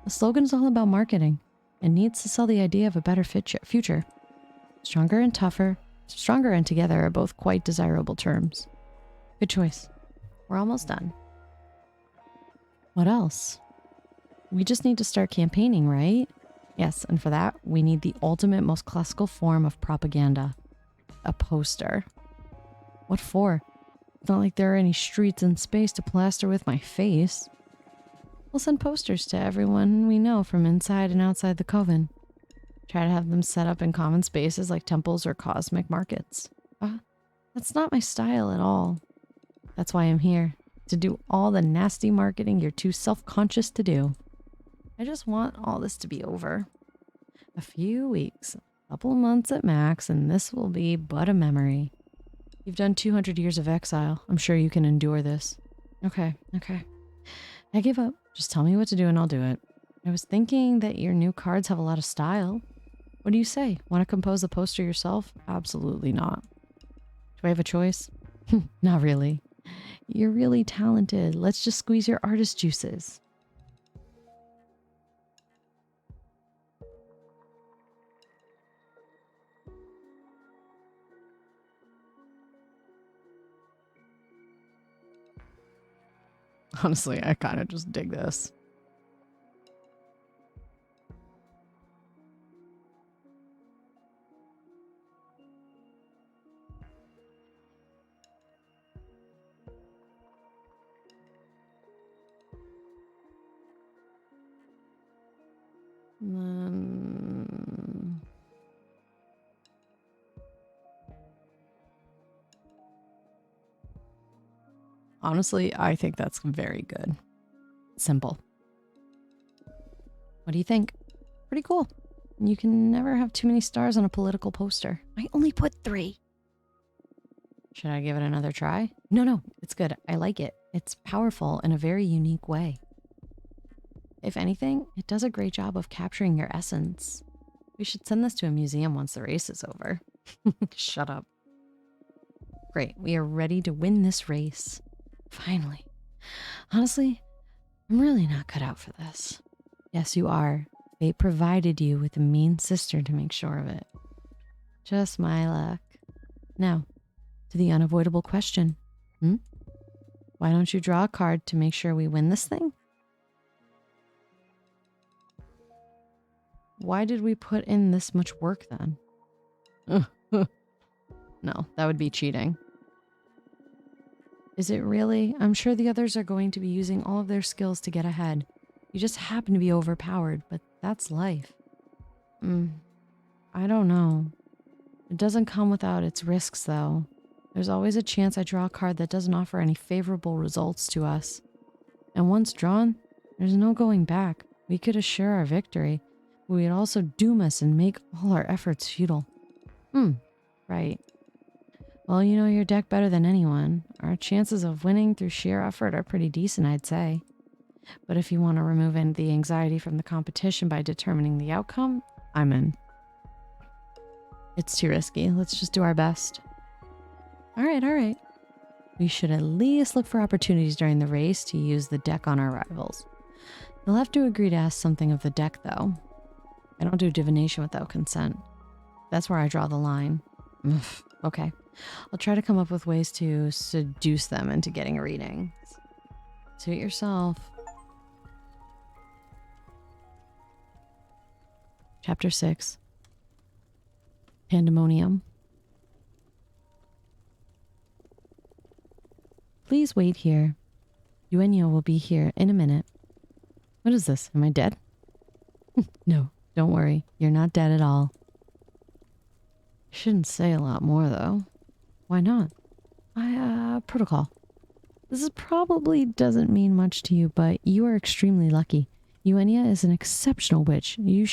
The slogan is all about marketing and needs to sell the idea of a better future. Stronger and tougher. Stronger and together are both quite desirable terms. Good choice. We're almost done. What else? We just need to start campaigning, right? Yes, and for that, we need the ultimate, most classical form of propaganda. A poster. What for? It's not like there are any streets in space to plaster with my face. We'll send posters to everyone we know from inside and outside the coven. Try to have them set up in common spaces like temples or cosmic markets. That's not my style at all. That's why I'm here, to do all the nasty marketing you're too self-conscious to do. I just want all this to be over. A few weeks, a couple of months at max, and this will be but a memory. You've done 200 years of exile. I'm sure you can endure this. Okay. I give up. Just tell me what to do and I'll do it. I was thinking that your new cards have a lot of style. What do you say? Want to compose a poster yourself? Absolutely not. Do I have a choice? Not really. You're really talented. Let's just squeeze your artist juices. Honestly, I kind of just dig this. Honestly, I think that's very good. Simple. What do you think? Pretty cool. You can never have too many stars on a political poster. I only put 3. Should I give it another try? No, it's good. I like it. It's powerful in a very unique way. If anything, it does a great job of capturing your essence. We should send this to a museum once the race is over. Shut up. Great, we are ready to win this race. Finally. Honestly, I'm really not cut out for this. Yes, you are. Fate provided you with a mean sister to make sure of it. Just my luck. Now, to the unavoidable question. Why don't you draw a card to make sure we win this thing? Why did we put in this much work then? No, that would be cheating. Is it really? I'm sure the others are going to be using all of their skills to get ahead. You just happen to be overpowered, but that's life. I don't know. It doesn't come without its risks, though. There's always a chance I draw a card that doesn't offer any favorable results to us. And once drawn, there's no going back. We could assure our victory, but we'd also doom us and make all our efforts futile. Right. Well, you know your deck better than anyone. Our chances of winning through sheer effort are pretty decent, I'd say. But if you want to remove the anxiety from the competition by determining the outcome, I'm in. It's too risky. Let's just do our best. All right. We should at least look for opportunities during the race to use the deck on our rivals. They'll have to agree to ask something of the deck, though. I don't do divination without consent. That's where I draw the line. Okay. I'll try to come up with ways to seduce them into getting a reading. Suit yourself. Chapter 6. Pandemonium. Please wait here. Yuenyo will be here in a minute. What is this? Am I dead? No, don't worry. You're not dead at all. I shouldn't say a lot more, though. Why not? Protocol. This probably doesn't mean much to you, but you are extremely lucky. Yuenia is an exceptional witch. You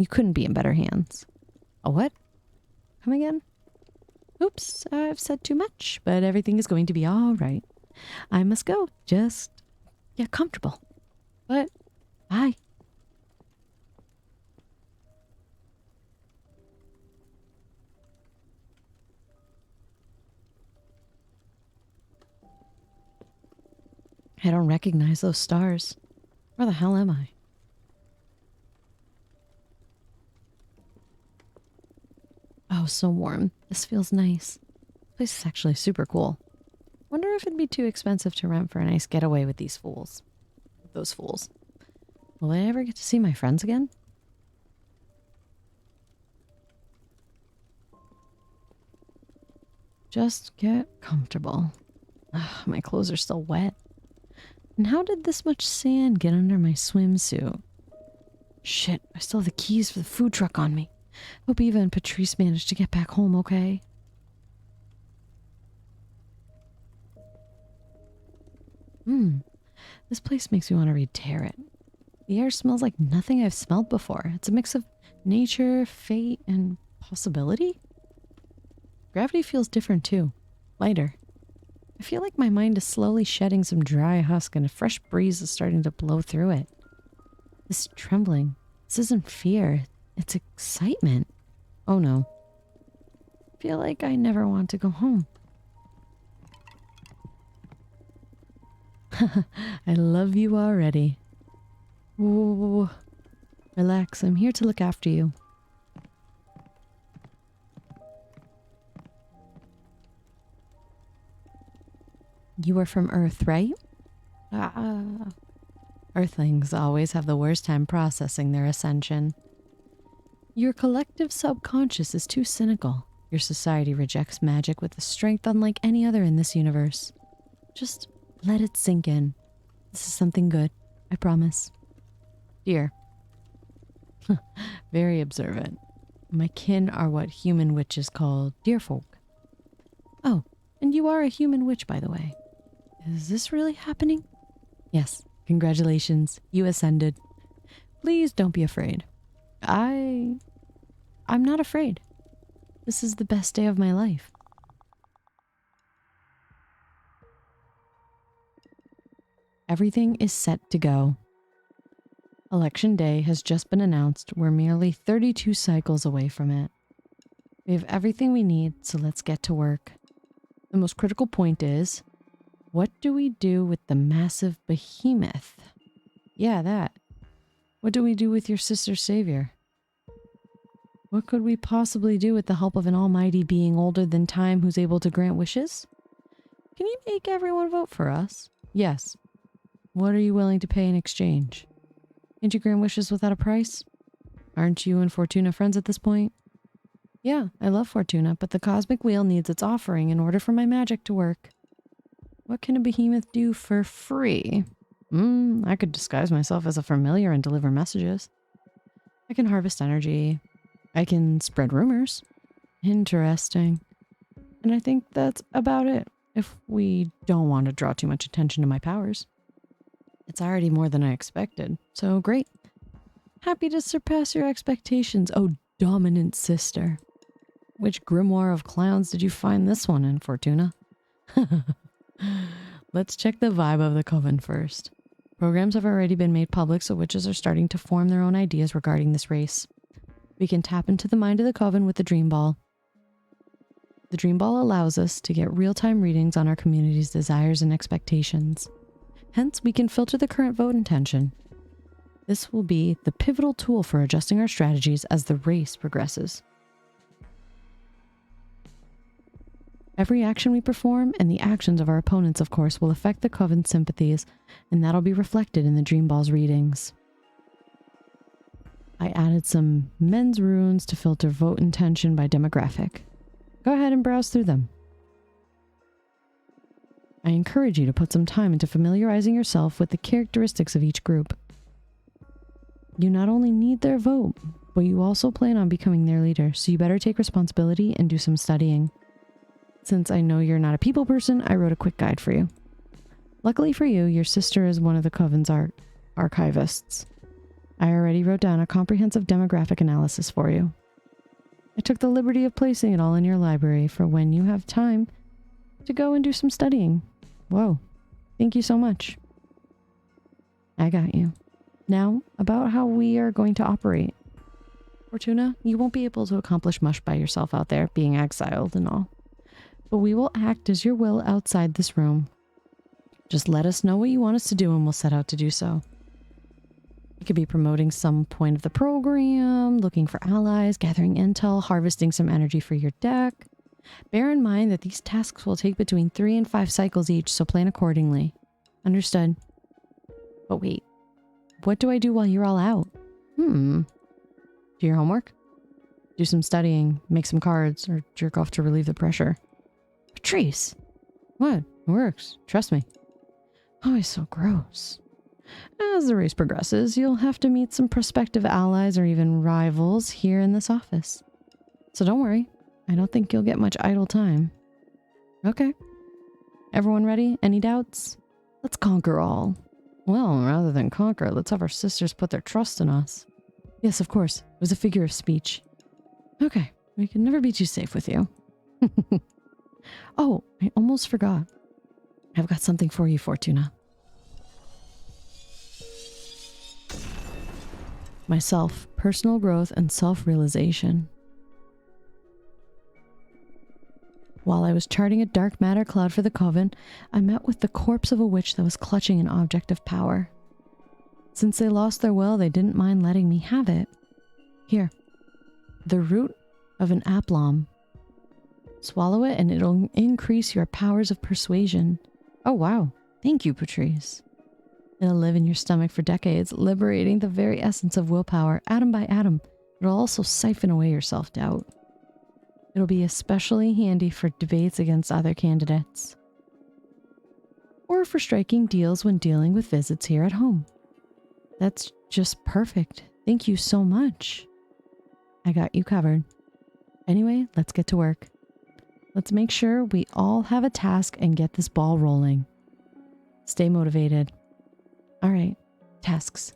couldn't be in better hands. A what? Come again? Oops, I've said too much, but everything is going to be all right. I must go. Just get comfortable. But bye. I don't recognize those stars. Where the hell am I? Oh, so warm. This feels nice. This place is actually super cool. Wonder if it'd be too expensive to rent for a nice getaway with these fools. With those fools. Will I ever get to see my friends again? Just get comfortable. Ugh, my clothes are still wet. And how did this much sand get under my swimsuit? Shit, I still have the keys for the food truck on me. Hope Eva and Patrice managed to get back home okay. This place makes me want to read tarot. The air smells like nothing I've smelled before. It's a mix of nature, fate, and possibility. Gravity feels different too. Lighter. I feel like my mind is slowly shedding some dry husk and a fresh breeze is starting to blow through it. This trembling, this isn't fear, it's excitement. Oh no. I feel like I never want to go home. I love you already. Whoa. Relax, I'm here to look after you. You are from Earth, right? Earthlings always have the worst time processing their ascension. Your collective subconscious is too cynical. Your society rejects magic with a strength unlike any other in this universe. Just let it sink in. This is something good, I promise. Dear. Very observant. My kin are what human witches call dear folk. Oh, and you are a human witch, by the way. Is this really happening? Yes, congratulations. You ascended. Please don't be afraid. I'm not afraid. This is the best day of my life. Everything is set to go. Election day has just been announced. We're merely 32 cycles away from it. We have everything we need, so let's get to work. The most critical point is, what do we do with the massive behemoth? Yeah, that. What do we do with your sister's savior? What could we possibly do with the help of an almighty being older than time who's able to grant wishes? Can you make everyone vote for us? Yes. What are you willing to pay in exchange? Can't you grant wishes without a price? Aren't you and Fortuna friends at this point? Yeah, I love Fortuna, but the Cosmic Wheel needs its offering in order for my magic to work. What can a behemoth do for free? I could disguise myself as a familiar and deliver messages. I can harvest energy. I can spread rumors. Interesting. And I think that's about it, if we don't want to draw too much attention to my powers. It's already more than I expected, so great. Happy to surpass your expectations, oh dominant sister. Which grimoire of clowns did you find this one in, Fortuna? Let's check the vibe of the coven first. Programs have already been made public, so witches are starting to form their own ideas regarding this race. We can tap into the mind of the coven with the Dream Ball. The Dream Ball allows us to get real-time readings on our community's desires and expectations. Hence, we can filter the current vote intention. This will be the pivotal tool for adjusting our strategies as the race progresses. Every action we perform and the actions of our opponents, of course, will affect the Coven's sympathies, and that'll be reflected in the Dream Ball's readings. I added some men's runes to filter vote intention by demographic. Go ahead and browse through them. I encourage you to put some time into familiarizing yourself with the characteristics of each group. You not only need their vote, but you also plan on becoming their leader, so you better take responsibility and do some studying. Since I know you're not a people person, I wrote a quick guide for you. Luckily for you, your sister is one of the Coven's archivists. I already wrote down a comprehensive demographic analysis for you. I took the liberty of placing it all in your library for when you have time to go and do some studying. Whoa, thank you so much. I got you. Now, about how we are going to operate. Fortuna, you won't be able to accomplish much by yourself out there, being exiled and all. But we will act as your will outside this room. Just let us know what you want us to do and we'll set out to do so. You could be promoting some point of the program, looking for allies, gathering intel, harvesting some energy for your deck. Bear in mind that these tasks will take between 3 and 5 cycles each, so plan accordingly. Understood. But wait, what do I do while you're all out? Do your homework? Do some studying, make some cards, or jerk off to relieve the pressure. Patrice! What? It works. Trust me. Oh, it's so gross. As the race progresses, you'll have to meet some prospective allies or even rivals here in this office. So don't worry. I don't think you'll get much idle time. Okay. Everyone ready? Any doubts? Let's conquer all. Well, rather than conquer, let's have our sisters put their trust in us. Yes, of course. It was a figure of speech. Okay. We can never be too safe with you. Oh, I almost forgot. I've got something for you, Fortuna. Myself, personal growth, and self-realization. While I was charting a dark matter cloud for the Coven, I met with the corpse of a witch that was clutching an object of power. Since they lost their will, they didn't mind letting me have it. Here, the root of an aplom. Swallow it and it'll increase your powers of persuasion. Oh wow, thank you, Patrice. It'll live in your stomach for decades, liberating the very essence of willpower, atom by atom. It'll also siphon away your self-doubt. It'll be especially handy for debates against other candidates. Or for striking deals when dealing with visits here at home. That's just perfect. Thank you so much. I got you covered. Anyway, let's get to work. Let's make sure we all have a task and get this ball rolling. Stay motivated. All right, tasks.